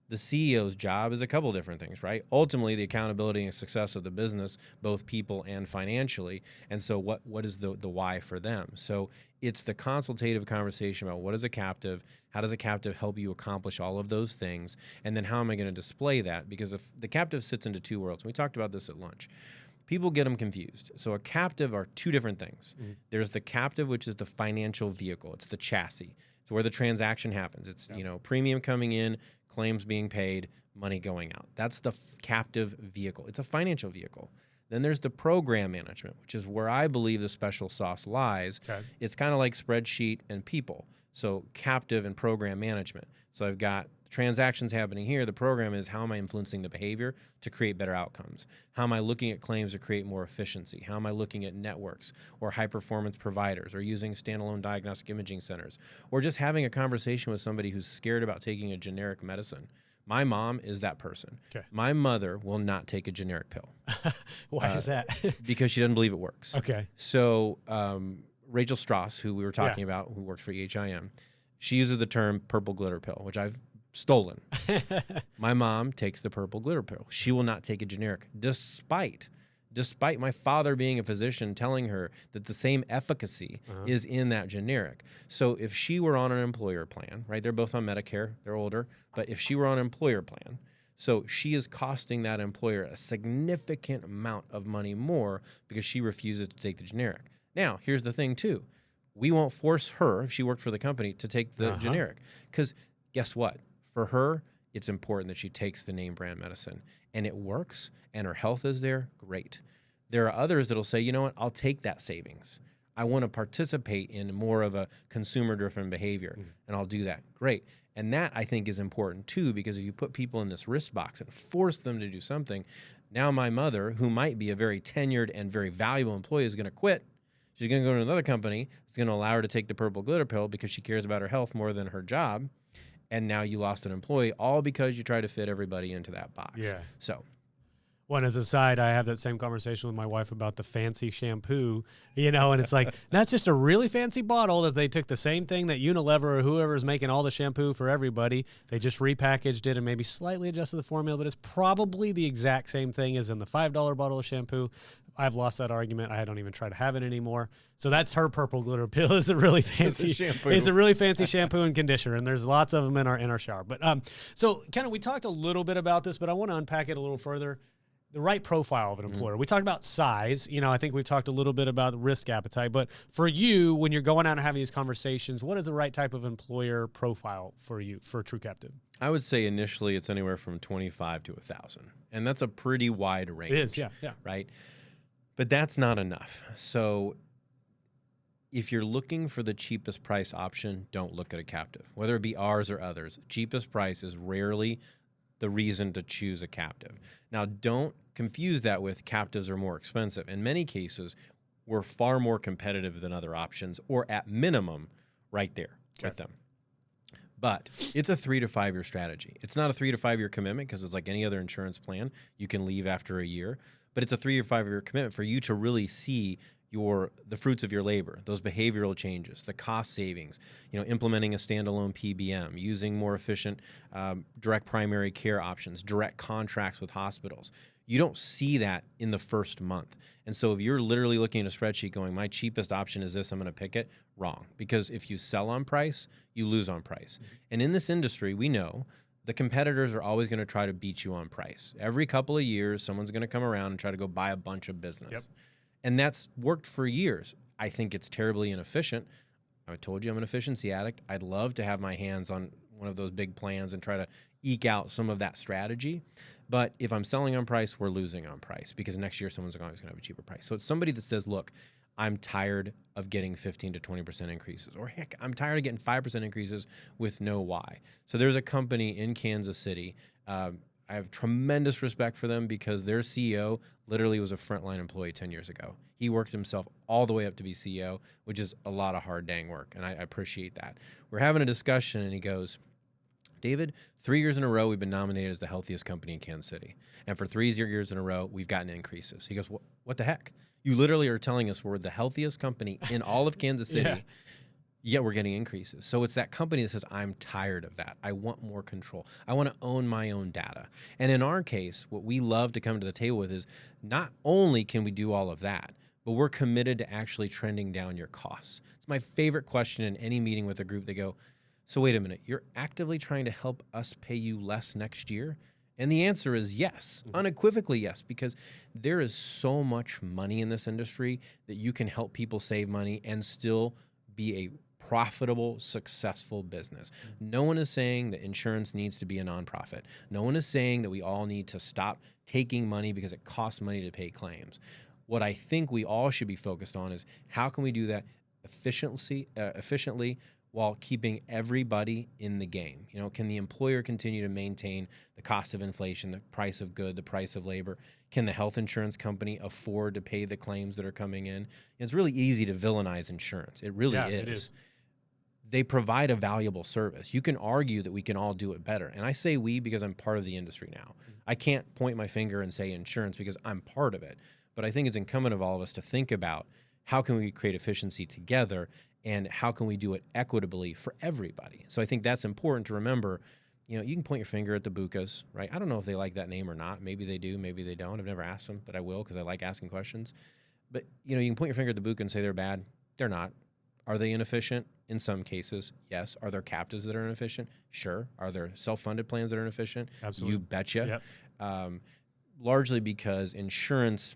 The CEO's job is a couple different things, right? Ultimately, the accountability and success of the business, both people and financially. And so what is the why for them? So it's the consultative conversation about what is a captive, how does a captive help you accomplish all of those things, and then how am I going to display that? Because if the captive sits into two worlds, and we talked about this at lunch, people get them confused. So a captive are two different things. There's the captive, which is the financial vehicle. It's the chassis. It's where the transaction happens. It's, premium coming in, claims being paid, money going out. That's the captive vehicle. It's a financial vehicle. Then there's the program management, which is where I believe the special sauce lies. Okay. It's kind of like spreadsheet and people. So captive and program management. So I've got transactions happening here. The program is, how am I influencing the behavior to create better outcomes? How am I looking at claims to create more efficiency? How am I looking at networks or high-performance providers, or using standalone diagnostic imaging centers, or just having a conversation with somebody who's scared about taking a generic medicine? My mom is that person. Okay. My mother will not take a generic pill. Why is that? Because she doesn't believe it works. Okay. So Rachel Strauss, who we were talking about, who works for EHIM, she uses the term purple glitter pill, which I've stolen. My mom takes the purple glitter pill. She will not take a generic, despite my father being a physician telling her that the same efficacy is in that generic. So if she were on an employer plan, right? They're both on Medicare, they're older, but if she were on an employer plan, so she is costing that employer a significant amount of money more because she refuses to take the generic. Now, here's the thing too. We won't force her, if she worked for the company, to take the generic. Because guess what? For her, it's important that she takes the name brand medicine, and it works, and her health is there. Great. There are others that'll say, you know what, I'll take that savings. I want to participate in more of a consumer-driven behavior, and I'll do that. Great. And that, I think, is important too, because if you put people in this risk box and force them to do something, now my mother, who might be a very tenured and very valuable employee, is going to quit. She's going to go to another company that's going to allow her to take the purple glitter pill because she cares about her health more than her job. And now you lost an employee, all because you try to fit everybody into that box. Yeah. So, one as a side, I have that same conversation with my wife about the fancy shampoo, and it's like, that's just a really fancy bottle that they took the same thing that Unilever or whoever is making all the shampoo for everybody. They just repackaged it and maybe slightly adjusted the formula, but it's probably the exact same thing as in the $5 bottle of shampoo. I've lost that argument. I don't even try to have it anymore. So that's her purple glitter pill. Is a really fancy shampoo. It's a really fancy shampoo and conditioner, and there's lots of them in our shower. But so kind of we talked a little bit about this, but I want to unpack it a little further. The right profile of an employer. We talked about size. I think we've talked a little bit about risk appetite. But for you, when you're going out and having these conversations, what is the right type of employer profile for you for a true captive? I would say initially it's anywhere from 25 to 1,000, and that's a pretty wide range. It is, yeah. Right. But that's not enough. So if you're looking for the cheapest price option, don't look at a captive, whether it be ours or others. Cheapest price is rarely the reason to choose a captive. Now, don't confuse that with captives are more expensive. In many cases, we're far more competitive than other options, or at minimum, right there with them. But it's a 3 to 5 year strategy. It's not a 3 to 5 year commitment because it's like any other insurance plan. You can leave after a year. But it's a 3 or 5 year commitment for you to really see the fruits of your labor, those behavioral changes, the cost savings, implementing a standalone PBM, using more efficient direct primary care options, direct contracts with hospitals. You don't see that in the first month. And so if you're literally looking at a spreadsheet going, my cheapest option is this, I'm going to pick it, wrong. Because if you sell on price, you lose on price. And in this industry, we know the competitors are always going to try to beat you on price. Every couple of years, someone's going to come around and try to go buy a bunch of business. Yep. And that's worked for years. I think it's terribly inefficient. I told you I'm an efficiency addict. I'd love to have my hands on one of those big plans and try to eke out some of that strategy. But if I'm selling on price, we're losing on price because next year someone's always going to have a cheaper price. So it's somebody that says, look, I'm tired of getting 15 to 20% increases, or heck, I'm tired of getting 5% increases with no why. So there's a company in Kansas City. I have tremendous respect for them because their CEO literally was a frontline employee 10 years ago. He worked himself all the way up to be CEO, which is a lot of hard dang work, and I appreciate that. We're having a discussion, and he goes, David, 3 years in a row, we've been nominated as the healthiest company in Kansas City. And for 3 years in a row, we've gotten increases. He goes, what the heck? You literally are telling us we're the healthiest company in all of Kansas City, yet we're getting increases. So it's that company that says, I'm tired of that. I want more control. I want to own my own data. And in our case, what we love to come to the table with is not only can we do all of that, but we're committed to actually trending down your costs. It's my favorite question in any meeting with a group. They go, so wait a minute, you're actively trying to help us pay you less next year? And the answer is yes, unequivocally yes, because there is so much money in this industry that you can help people save money and still be a profitable, successful business. No one is saying that insurance needs to be a nonprofit. No one is saying that we all need to stop taking money because it costs money to pay claims. What I think we all should be focused on is how can we do that efficiently while keeping everybody in the game? You know, can the employer continue to maintain the cost of inflation, the price of good, the price of labor? Can the health insurance company afford to pay the claims that are coming in? It's really easy to villainize insurance. It really is. It is. They provide a valuable service. You can argue that we can all do it better. And I say we because I'm part of the industry now. I can't point my finger and say insurance because I'm part of it. But I think it's incumbent of all of us to think about how can we create efficiency together and how can we do it equitably for everybody. So I think that's important to remember. You know, you can point your finger at the Bucas, right? I don't know if they like that name or not. Maybe they do, maybe they don't. I've never asked them, but I will because I like asking questions. But, you know, you can point your finger at the Buca and say they're bad. They're not. Are they inefficient? In some cases, yes. Are there captives that are inefficient? Sure. Are there self-funded plans that are inefficient? Absolutely. You betcha. Yep. Largely because insurance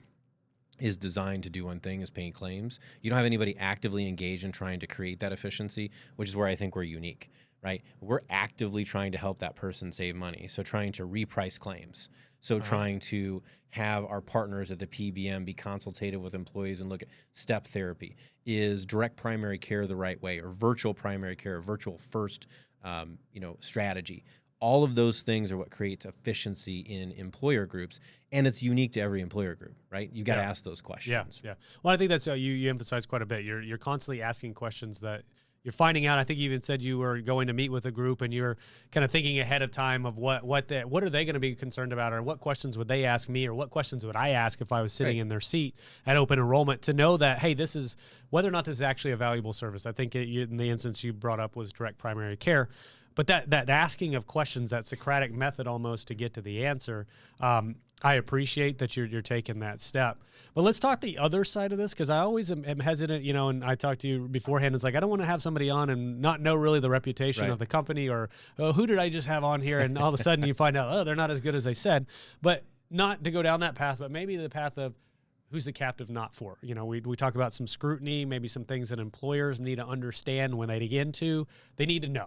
is designed to do one thing, is paying claims. You don't have anybody actively engaged in trying to create that efficiency, which is where I think we're unique, right? We're actively trying to help that person save money. So trying to reprice claims. So trying to have our partners at the PBM be consultative with employees and look at step therapy. Is direct primary care the right way, or virtual primary care, or virtual first strategy? All of those things are what creates efficiency in employer groups, and it's unique to every employer group, right? You got to ask those questions. Yeah. Well, I think that's you emphasize quite a bit. You're constantly asking questions that you're finding out. I think you even said you were going to meet with a group, and you're kind of thinking ahead of time of what are they going to be concerned about, or what questions would they ask me, or what questions would I ask if I was sitting in their seat at open enrollment, to know that, hey, this is whether or not this is actually a valuable service. I think in the instance you brought up was direct primary care. But that asking of questions, that Socratic method almost to get to the answer, I appreciate that you're taking that step. But let's talk the other side of this, because I always am hesitant, and I talked to you beforehand. It's like, I don't want to have somebody on and not know really the reputation of the company, or, oh, who did I just have on here? And all of a sudden you find out, oh, they're not as good as they said. But not to go down that path, but maybe the path of, who's the captive not for? We talk about some scrutiny, maybe some things that employers need to understand when they get into. They need to know.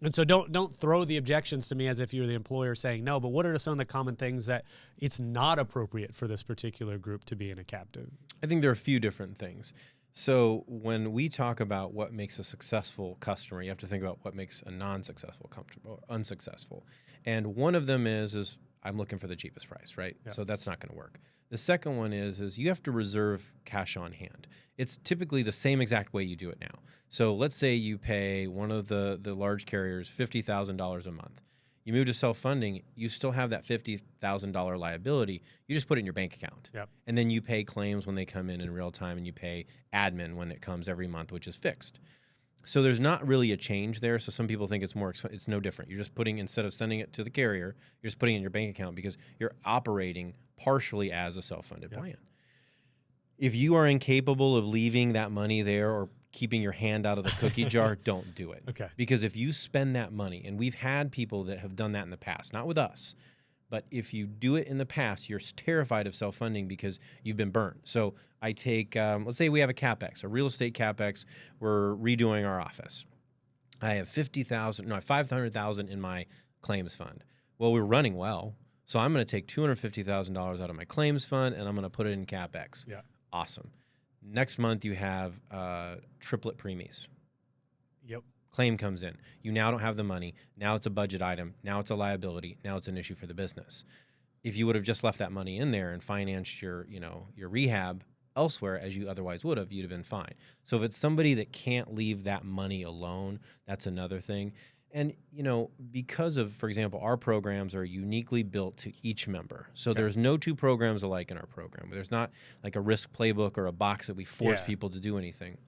And so don't throw the objections to me as if you're the employer saying no, but what are some of the common things that it's not appropriate for this particular group to be in a captive? I think there are a few different things. So when we talk about what makes a successful customer, you have to think about what makes a non-successful comfortable or unsuccessful. And one of them is I'm looking for the cheapest price, right? Yeah. So that's not going to work. The second one is you have to reserve cash on hand. It's typically the same exact way you do it now. So let's say you pay one of the large carriers $50,000 a month. You move to self-funding, you still have that $50,000 liability. You just put it in your bank account. Yep. And then you pay claims when they come in real time, and you pay admin when it comes every month, which is fixed. So there's not really a change there. So some people think it's more expensive. It's no different. You're just putting, instead of sending it to the carrier, you're just putting it in your bank account because you're operating partially as a self-funded plan. If you are incapable of leaving that money there or keeping your hand out of the cookie jar, don't do it. Okay. Because if you spend that money, and we've had people that have done that in the past, not with us, but if you do it in the past, you're terrified of self-funding because you've been burned. So I take, let's say we have a CapEx, a real estate CapEx. We're redoing our office. I have $500,000 in my claims fund. Well, we're running well. So I'm going to take $250,000 out of my claims fund and I'm going to put it in CapEx. Yeah. Awesome. Next month you have triplet premies. Yep. Claim comes in. You now don't have the money. Now it's a budget item. Now it's a liability. Now it's an issue for the business. If you would have just left that money in there and financed your rehab elsewhere as you otherwise would have, you'd have been fine. So if it's somebody that can't leave that money alone, that's another thing. And, because of, for example, our programs are uniquely built to each member. So there's no two programs alike in our program. There's not like a risk playbook or a box that we force people to do anything.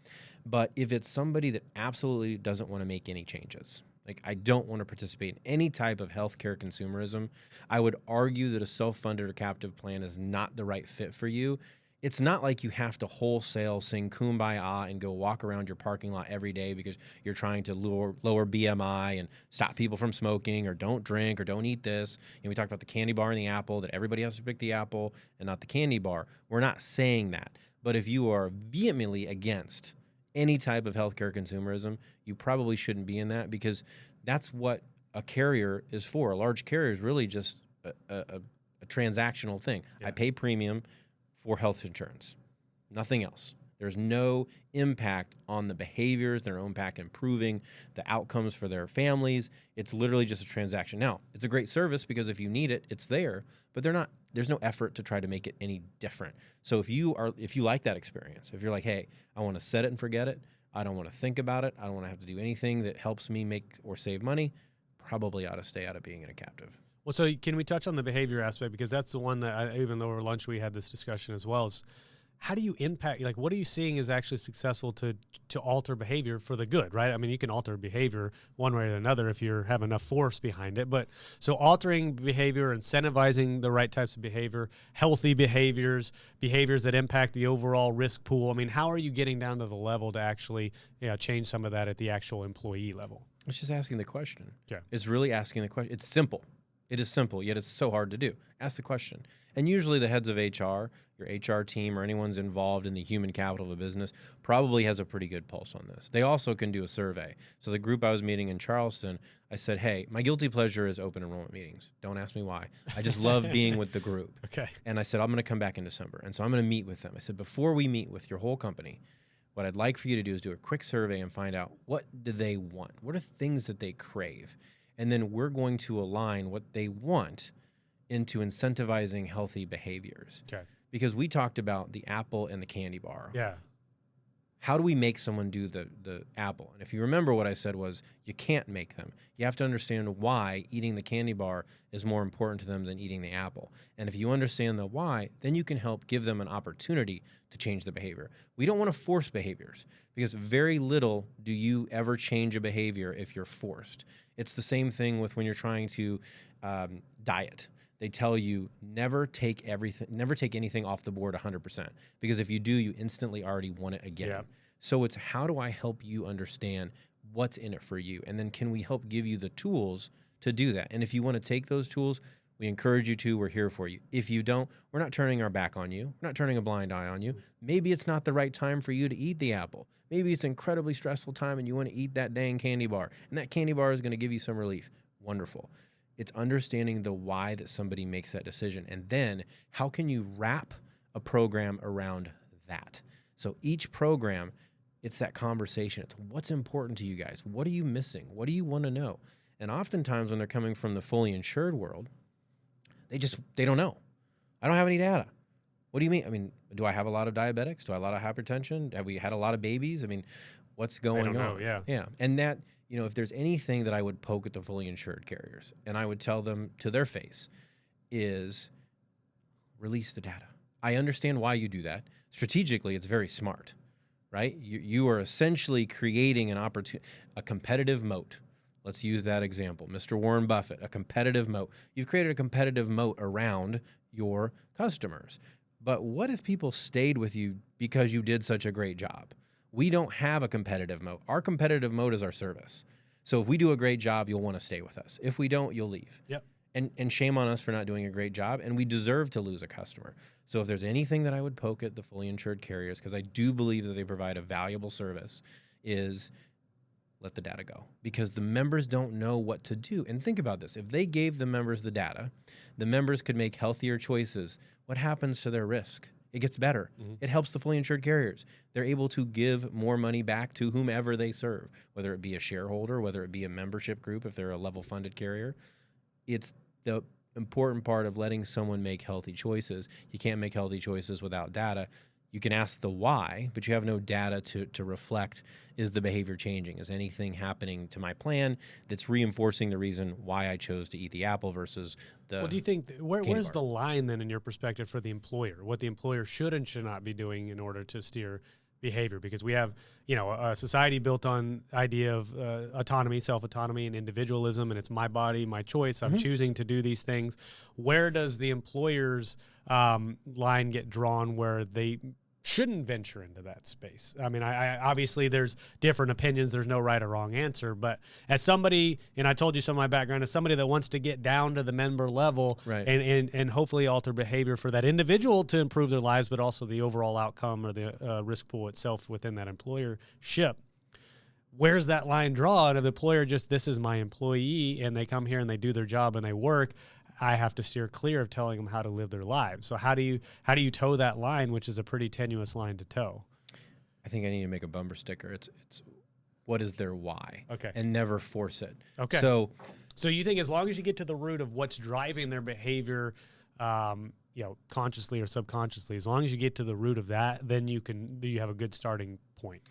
But if it's somebody that absolutely doesn't want to make any changes, like I don't want to participate in any type of healthcare consumerism, I would argue that a self-funded or captive plan is not the right fit for you. It's not like you have to wholesale sing Kumbaya and go walk around your parking lot every day because you're trying to lower BMI and stop people from smoking or don't drink or don't eat this. We talked about the candy bar and the apple, that everybody has to pick the apple and not the candy bar. We're not saying that. But if you are vehemently against any type of healthcare consumerism, you probably shouldn't be in that because that's what a carrier is for. A large carrier is really just a transactional thing. Yeah. I pay premium for health insurance, nothing else. There's no impact on the behaviors, there's no impact improving the outcomes for their families. It's literally just a transaction. Now, it's a great service because if you need it, it's there, but there's no effort to try to make it any different. So if you like that experience, if you're like, hey, I want to set it and forget it, I don't want to think about it, I don't want to have to do anything that helps me make or save money, probably ought to stay out of being in a captive. Well, so can we touch on the behavior aspect? Because that's the one that, even though over lunch we had this discussion as well, is how do you impact, like what are you seeing is actually successful to alter behavior for the good, right? I mean, you can alter behavior one way or another if you have enough force behind it. But so altering behavior, incentivizing the right types of behavior, healthy behaviors that impact the overall risk pool. I mean, how are you getting down to the level to actually change some of that at the actual employee level? It's just asking the question. Yeah. It's really asking the question. It's simple. It is simple, yet it's so hard to do. Ask the question. And usually the heads of HR, your HR team, or anyone's involved in the human capital of a business probably has a pretty good pulse on this. They also can do a survey. So the group I was meeting in Charleston, I said, hey, my guilty pleasure is open enrollment meetings. Don't ask me why. I just love being with the group. Okay. And I said, I'm going to come back in December. And so I'm going to meet with them. I said, before we meet with your whole company, what I'd like for you to do is do a quick survey and find out what do they want? What are things that they crave? And then we're going to align what they want into incentivizing healthy behaviors. Okay. Because we talked about the apple and the candy bar. Yeah. How do we make someone do the apple? And if you remember what I said was you can't make them. You have to understand why eating the candy bar is more important to them than eating the apple. And if you understand the why, then you can help give them an opportunity to change the behavior. We don't want to force behaviors because very little do you ever change a behavior if you're forced. It's the same thing with when you're trying to diet. They tell you never take anything off the board 100%, because if you do, you instantly already want it again. Yeah. So it's how do I help you understand what's in it for you? And then can we help give you the tools to do that? And if you want to take those tools, we encourage you to, we're here for you. If you don't, we're not turning our back on you. We're not turning a blind eye on you. Maybe it's not the right time for you to eat the apple. Maybe it's an incredibly stressful time and you want to eat that dang candy bar. And that candy bar is going to give you some relief. Wonderful. It's understanding the why that somebody makes that decision. And then how can you wrap a program around that? So each program, it's that conversation. It's what's important to you guys. What are you missing? What do you want to know? And oftentimes when they're coming from the fully insured world, they don't know. I don't have any data. What do you mean? I mean, do I have a lot of diabetics? Do I have a lot of hypertension? Have we had a lot of babies? I mean, what's going on? I don't know, yeah. Yeah. And that, if there's anything that I would poke at the fully insured carriers, and I would tell them to their face, is release the data. I understand why you do that. Strategically, it's very smart, right? You are essentially creating an opportunity, a competitive moat. Let's use that example. Mr. Warren Buffett, a competitive moat. You've created a competitive moat around your customers. But what if people stayed with you because you did such a great job? we don't have a competitive mode. Our competitive mode is our service. So if we do a great job, you'll want to stay with us. If we don't, you'll leave. Yep. And shame on us for not doing a great job, and we deserve to lose a customer. So if there's anything that I would poke at the fully insured carriers, because I do believe that they provide a valuable service, is let the data go. Because the members don't know what to do. And think about this. If they gave the members the data, the members could make healthier choices. What happens to their risk? It gets better. Mm-hmm. It helps the fully insured carriers. They're able to give more money back to whomever they serve, whether it be a shareholder, whether it be a membership group, if they're a level funded carrier. It's the important part of letting someone make healthy choices. You can't make healthy choices without data. You can ask the why, but you have no data to reflect, is the behavior changing? Is anything happening to my plan that's reinforcing the reason why I chose to eat the apple versus the Well, do you think, where's the line then in your perspective for the employer? What the employer should and should not be doing in order to steer behavior? Because we have, a society built on idea of autonomy, self-autonomy, and individualism, and it's my body, my choice. I'm choosing to do these things. Where does the employer's line get drawn where they shouldn't venture into that space? I mean, I obviously there's different opinions. There's no right or wrong answer. But as somebody, and I told you some of my background, as somebody that wants to get down to the member level, right, and hopefully alter behavior for that individual to improve their lives, but also the overall outcome or the risk pool itself within that employership. Where's that line drawn? If the employer just, this is my employee, and they come here and they do their job and they work, I have to steer clear of telling them how to live their lives. So how do you toe that line, which is a pretty tenuous line to toe? I think I need to make a bumper sticker. It's what is their why? Okay. And never force it. Okay. So you think as long as you get to the root of what's driving their behavior, consciously or subconsciously, as long as you get to the root of that, then you have a good starting point.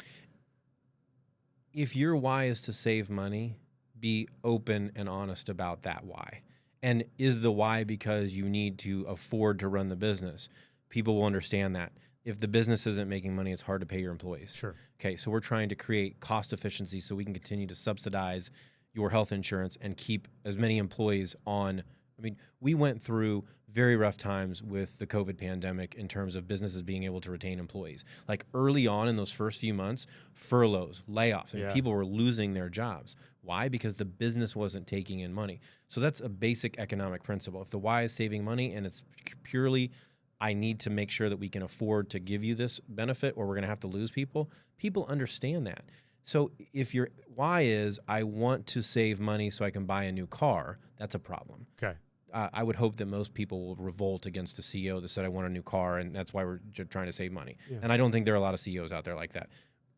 If your why is to save money, be open and honest about that why. And is the why because you need to afford to run the business? People will understand that. If the business isn't making money, it's hard to pay your employees. Sure. Okay, so we're trying to create cost efficiency so we can continue to subsidize your health insurance and keep as many employees on. I mean, we went through very rough times with the COVID pandemic in terms of businesses being able to retain employees. Like early on in those first few months, furloughs, layoffs, and people were losing their jobs. Why? Because the business wasn't taking in money. So that's a basic economic principle. If the why is saving money and it's purely, I need to make sure that we can afford to give you this benefit or we're going to have to lose people, people understand that. So if your why is, I want to save money so I can buy a new car, that's a problem. Okay. I would hope that most people will revolt against a CEO that said, I want a new car, and that's why we're trying to save money. Yeah. And I don't think there are a lot of CEOs out there like that.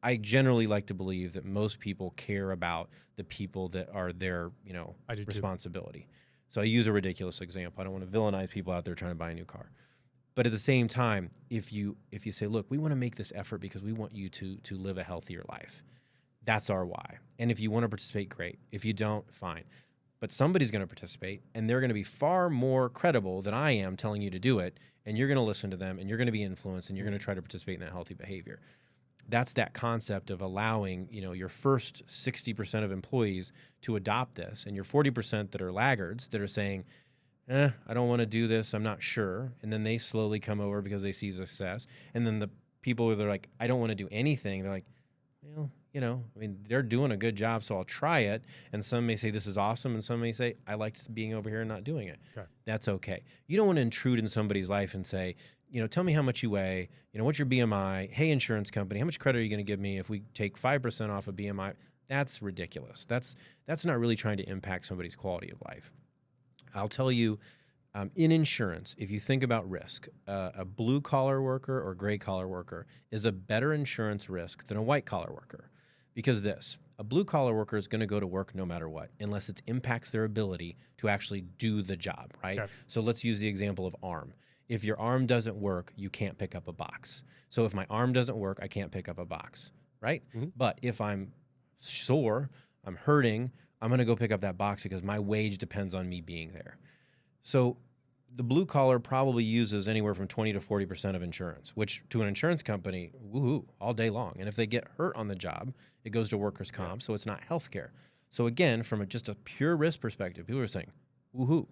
I generally like to believe that most people care about the people that are their, responsibility. Too. So I use a ridiculous example. I don't want to villainize people out there trying to buy a new car. But at the same time, if you say, look, we want to make this effort because we want you to live a healthier life. That's our why. And if you want to participate, great. If you don't, fine. But somebody's going to participate, and they're going to be far more credible than I am telling you to do it, and you're going to listen to them, and you're going to be influenced, and you're going to try to participate in that healthy behavior. That's that concept of allowing, your first 60% of employees to adopt this, and your 40% that are laggards that are saying, I don't want to do this, I'm not sure, and then they slowly come over because they see success, and then the people that are like, I don't want to do anything, they're like, they're doing a good job, so I'll try it. And some may say this is awesome, and some may say I liked being over here and not doing it. Okay. That's okay. You don't want to intrude in somebody's life and say, tell me how much you weigh, what's your BMI? Hey, insurance company, how much credit are you going to give me if we take 5% off of BMI? That's ridiculous. That's not really trying to impact somebody's quality of life. I'll tell you, in insurance, if you think about risk, a blue-collar worker or gray-collar worker is a better insurance risk than a white-collar worker. Because a blue-collar worker is going to go to work no matter what, unless it impacts their ability to actually do the job, right? Okay. So let's use the example of arm. If your arm doesn't work, you can't pick up a box. So if my arm doesn't work, I can't pick up a box, right? Mm-hmm. But if I'm sore, I'm hurting, I'm going to go pick up that box because my wage depends on me being there. So the blue collar probably uses anywhere from 20 to 40% of insurance, which to an insurance company, woohoo, all day long. And if they get hurt on the job, it goes to workers' comp, so it's not healthcare. So again, from just a pure risk perspective, people are saying, woohoo.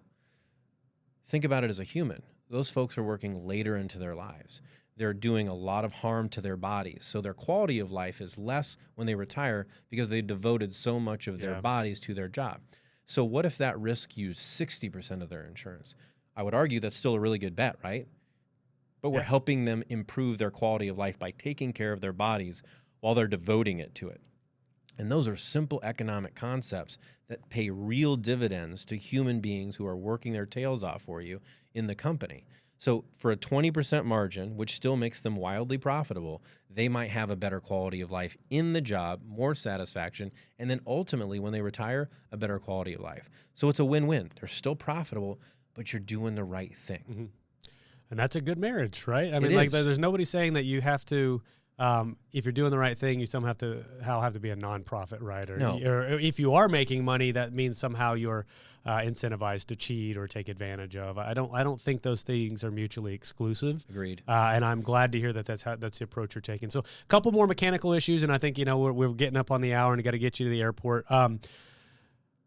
Think about it as a human. Those folks are working later into their lives. they're doing a lot of harm to their bodies. So their quality of life is less when they retire because they devoted so much of their bodies to their job. So what if that risk used 60% of their insurance? I would argue that's still a really good bet, right? But we're helping them improve their quality of life by taking care of their bodies while they're devoting it to it. And those are simple economic concepts that pay real dividends to human beings who are working their tails off for you in the company. So for a 20% margin, which still makes them wildly profitable, they might have a better quality of life in the job, more satisfaction, and then ultimately when they retire, a better quality of life. So it's a win-win. They're still profitable, but you're doing the right thing. Mm-hmm. And that's a good marriage, right? I mean, like, there's nobody saying that you have to, if you're doing the right thing, you somehow have to be a nonprofit, right? Or if you are making money, that means somehow you're incentivized to cheat or take advantage of. I don't think those things are mutually exclusive. Agreed. And I'm glad to hear that that's the approach you're taking. So a couple more mechanical issues, and I think we're getting up on the hour and got to get you to the airport.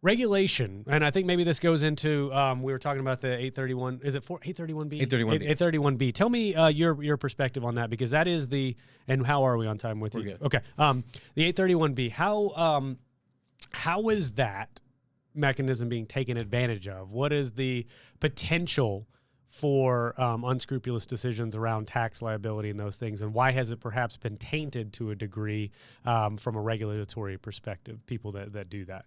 Regulation, and I think maybe this goes into, we were talking about the 831, is it 831B? 831B. 831B. Tell me your perspective on that, because that is and how are we on time with you? Good. Okay. The 831B, how is that mechanism being taken advantage of? What is the potential for unscrupulous decisions around tax liability and those things, and why has it perhaps been tainted to a degree from a regulatory perspective, people that do that?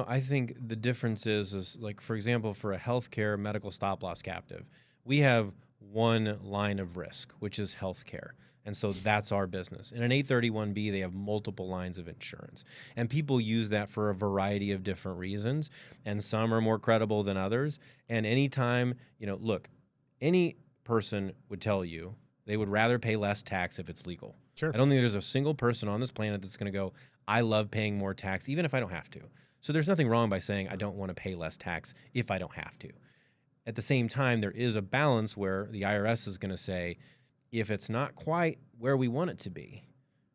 I think the difference is like, for example, for a healthcare medical stop loss captive, we have one line of risk, which is healthcare. And so that's our business. In an 831B, they have multiple lines of insurance. And people use that for a variety of different reasons. And some are more credible than others. And anytime, look, any person would tell you they would rather pay less tax if it's legal. Sure. I don't think there's a single person on this planet that's going to go, I love paying more tax, even if I don't have to. So there's nothing wrong by saying I don't want to pay less tax if I don't have to. At the same time, there is a balance where the IRS is going to say, if it's not quite where we want it to be,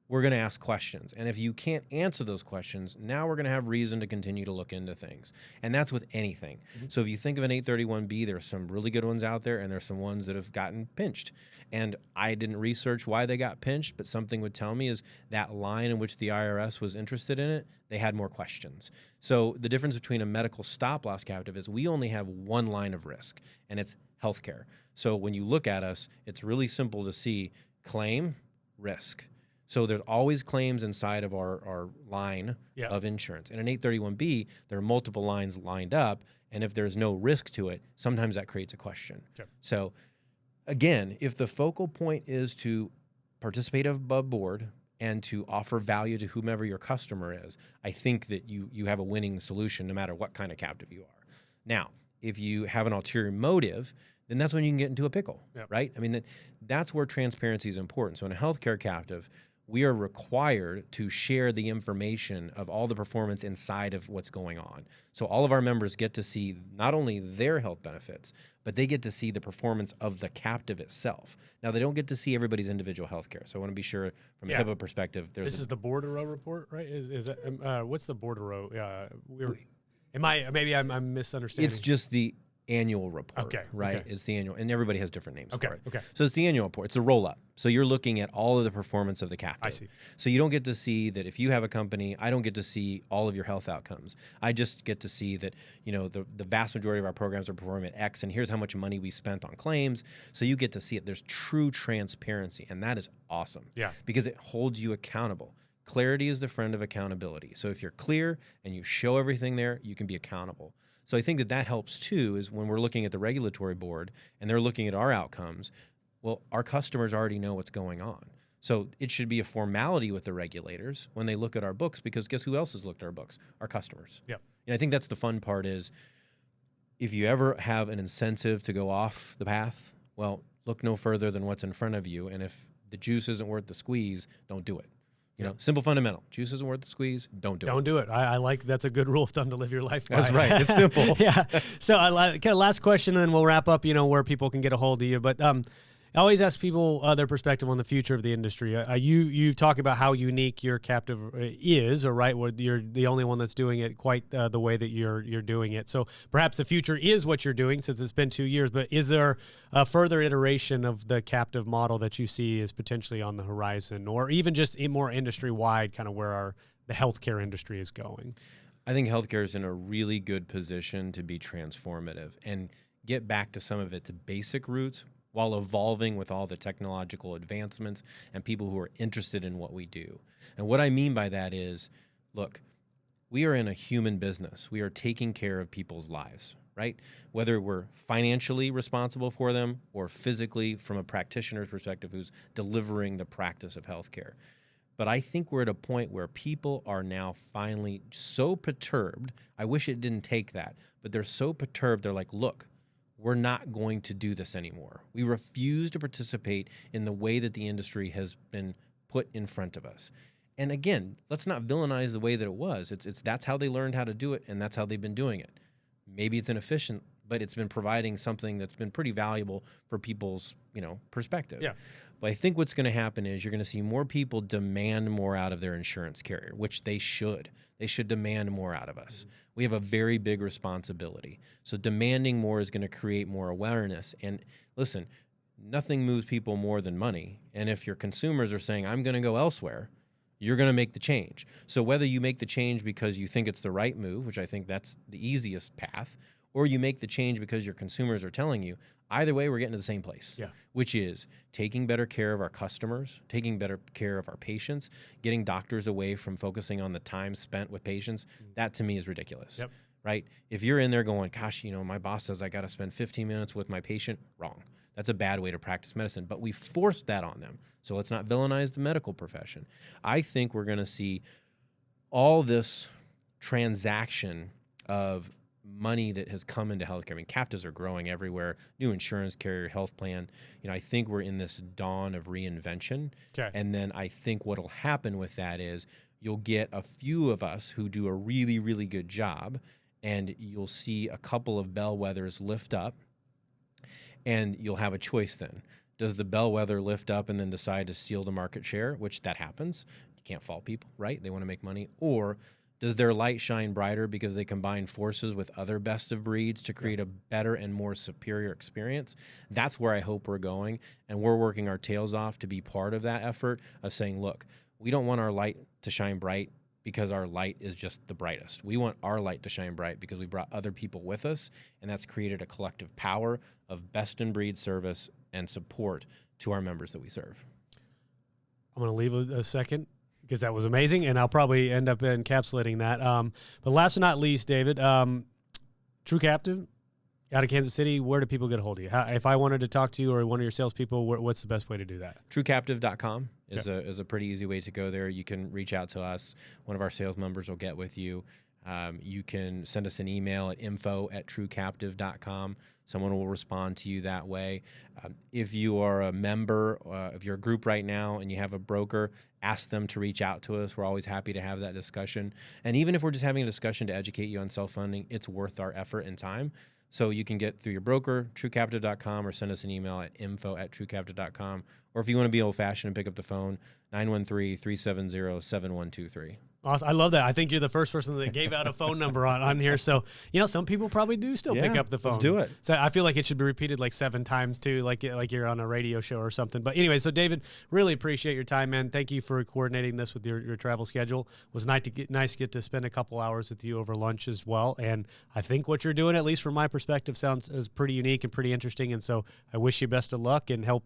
we're going to ask questions. And if you can't answer those questions, now we're going to have reason to continue to look into things. And that's with anything. Mm-hmm. So if you think of an 831B, there's some really good ones out there, and there's some ones that have gotten pinched. And I didn't research why they got pinched, but something would tell me is that line in which the IRS was interested in it, they had more questions. So the difference between a medical stop loss captive is we only have one line of risk, and it's healthcare. So when you look at us, it's really simple to see claim, risk. So there's always claims inside of our line of insurance. In an 831B, there are multiple lines lined up, and if there's no risk to it, sometimes that creates a question. Okay. So again, if the focal point is to participate above board and to offer value to whomever your customer is, I think that you have a winning solution no matter what kind of captive you are. Now, if you have an ulterior motive, then that's when you can get into a pickle, right? I mean, that's where transparency is important. So in a healthcare captive, we are required to share the information of all the performance inside of what's going on. So all of our members get to see not only their health benefits, but they get to see the performance of the captive itself. Now, they don't get to see everybody's individual healthcare. So I want to be sure from a HIPAA perspective. This is the bordereau report, right? Is that what's the bordereau? Maybe I'm misunderstanding. It's just the annual report, right? Okay. It's the annual, and everybody has different names for it. Okay. So it's the annual report. It's a roll-up. So you're looking at all of the performance of the captive. I see. So you don't get to see that if you have a company, I don't get to see all of your health outcomes. I just get to see that, the vast majority of our programs are performing at X, and here's how much money we spent on claims. So you get to see it. There's true transparency, and that is awesome. Yeah. Because it holds you accountable. Clarity is the friend of accountability. So if you're clear and you show everything there, you can be accountable. So I think that helps too, is when we're looking at the regulatory board and they're looking at our outcomes, well, our customers already know what's going on. So it should be a formality with the regulators when they look at our books, because guess who else has looked at our books? Our customers. Yeah. And I think that's the fun part is if you ever have an incentive to go off the path, well, look no further than what's in front of you. And if the juice isn't worth the squeeze, don't do it. Simple fundamental. Juice isn't worth the squeeze. Don't do it. Don't do it. I like, that's a good rule of thumb to live your life by. That's right. It's simple. Yeah. So kind of last question, and then we'll wrap up, where people can get a hold of you. But I always ask people their perspective on the future of the industry. You talk about how unique your captive is, or right, where you're the only one that's doing it quite the way that you're doing it. So perhaps the future is what you're doing, since it's been 2 years. But is there a further iteration of the captive model that you see is potentially on the horizon, or even just more industry wide, kind of where the healthcare industry is going? I think healthcare is in a really good position to be transformative and get back to some of its basic roots, while evolving with all the technological advancements and people who are interested in what we do. And what I mean by that is, look, we are in a human business. We are taking care of people's lives, right? Whether we're financially responsible for them or physically from a practitioner's perspective who's delivering the practice of healthcare. But I think we're at a point where people are now finally so perturbed. I wish it didn't take that, but they're so perturbed. They're like, look, we're not going to do this anymore. We refuse to participate in the way that the industry has been put in front of us. And again, let's not villainize the way that it was. It's that's how they learned how to do it, and that's how they've been doing it. Maybe it's inefficient, but it's been providing something that's been pretty valuable for people's, perspective. Yeah. But I think what's going to happen is you're going to see more people demand more out of their insurance carrier, which they should. They should demand more out of us. Mm-hmm. We have a very big responsibility. So demanding more is going to create more awareness. And listen, nothing moves people more than money. And if your consumers are saying, I'm going to go elsewhere, you're going to make the change. So whether you make the change because you think it's the right move, which I think that's the easiest path, or you make the change because your consumers are telling you, either way, we're getting to the same place, which is taking better care of our customers, taking better care of our patients, getting doctors away from focusing on the time spent with patients. That to me is ridiculous, right? If you're in there going, gosh, my boss says I got to spend 15 minutes with my patient, wrong. That's a bad way to practice medicine, but we forced that on them. So let's not villainize the medical profession. I think we're going to see all this transaction of money that has come into healthcare. I mean, captives are growing everywhere. New insurance carrier, health plan. I think we're in this dawn of reinvention. Okay. And then I think what'll happen with that is you'll get a few of us who do a really, really good job, and you'll see a couple of bellwethers lift up, and you'll have a choice then. Does the bellwether lift up and then decide to steal the market share, which that happens? You can't fault people, right? They want to make money. Or does their light shine brighter because they combine forces with other best of breeds to create a better and more superior experience? That's where I hope we're going. And we're working our tails off to be part of that effort of saying, look, we don't want our light to shine bright because our light is just the brightest. We want our light to shine bright because we brought other people with us, and that's created a collective power of best in breed service and support to our members that we serve. I'm going to leave a second, because that was amazing, and I'll probably end up encapsulating that. But last but not least, David, True Captive out of Kansas City, where do people get a hold of you? If I wanted to talk to you or one of your salespeople, what's the best way to do that? TrueCaptive.com is a pretty easy way to go there. You can reach out to us. One of our sales members will get with you. You can send us an email at info@truecaptive.com. Someone will respond to you that way. If you are a member of your group right now and you have a broker, ask them to reach out to us. We're always happy to have that discussion. And even if we're just having a discussion to educate you on self-funding, it's worth our effort and time. So you can get through your broker, truecaptive.com, or send us an email at info@truecaptive.com. Or if you want to be old-fashioned and pick up the phone, 913-370-7123. Awesome. I love that. I think you're the first person that gave out a phone number on here. So, some people probably do still pick up the phone. Let's do it. So I feel like it should be repeated like 7 times too, like you're on a radio show or something. But anyway, so David, really appreciate your time, man. Thank you for coordinating this with your travel schedule. It was nice to get to spend a couple hours with you over lunch as well. And I think what you're doing, at least from my perspective, is pretty unique and pretty interesting. And so I wish you best of luck and help,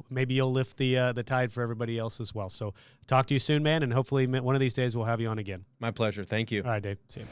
maybe you'll lift the tide for everybody else as well. So talk to you soon, man. And hopefully one of these days we'll have you on again. My pleasure. Thank you. All right, Dave. See you.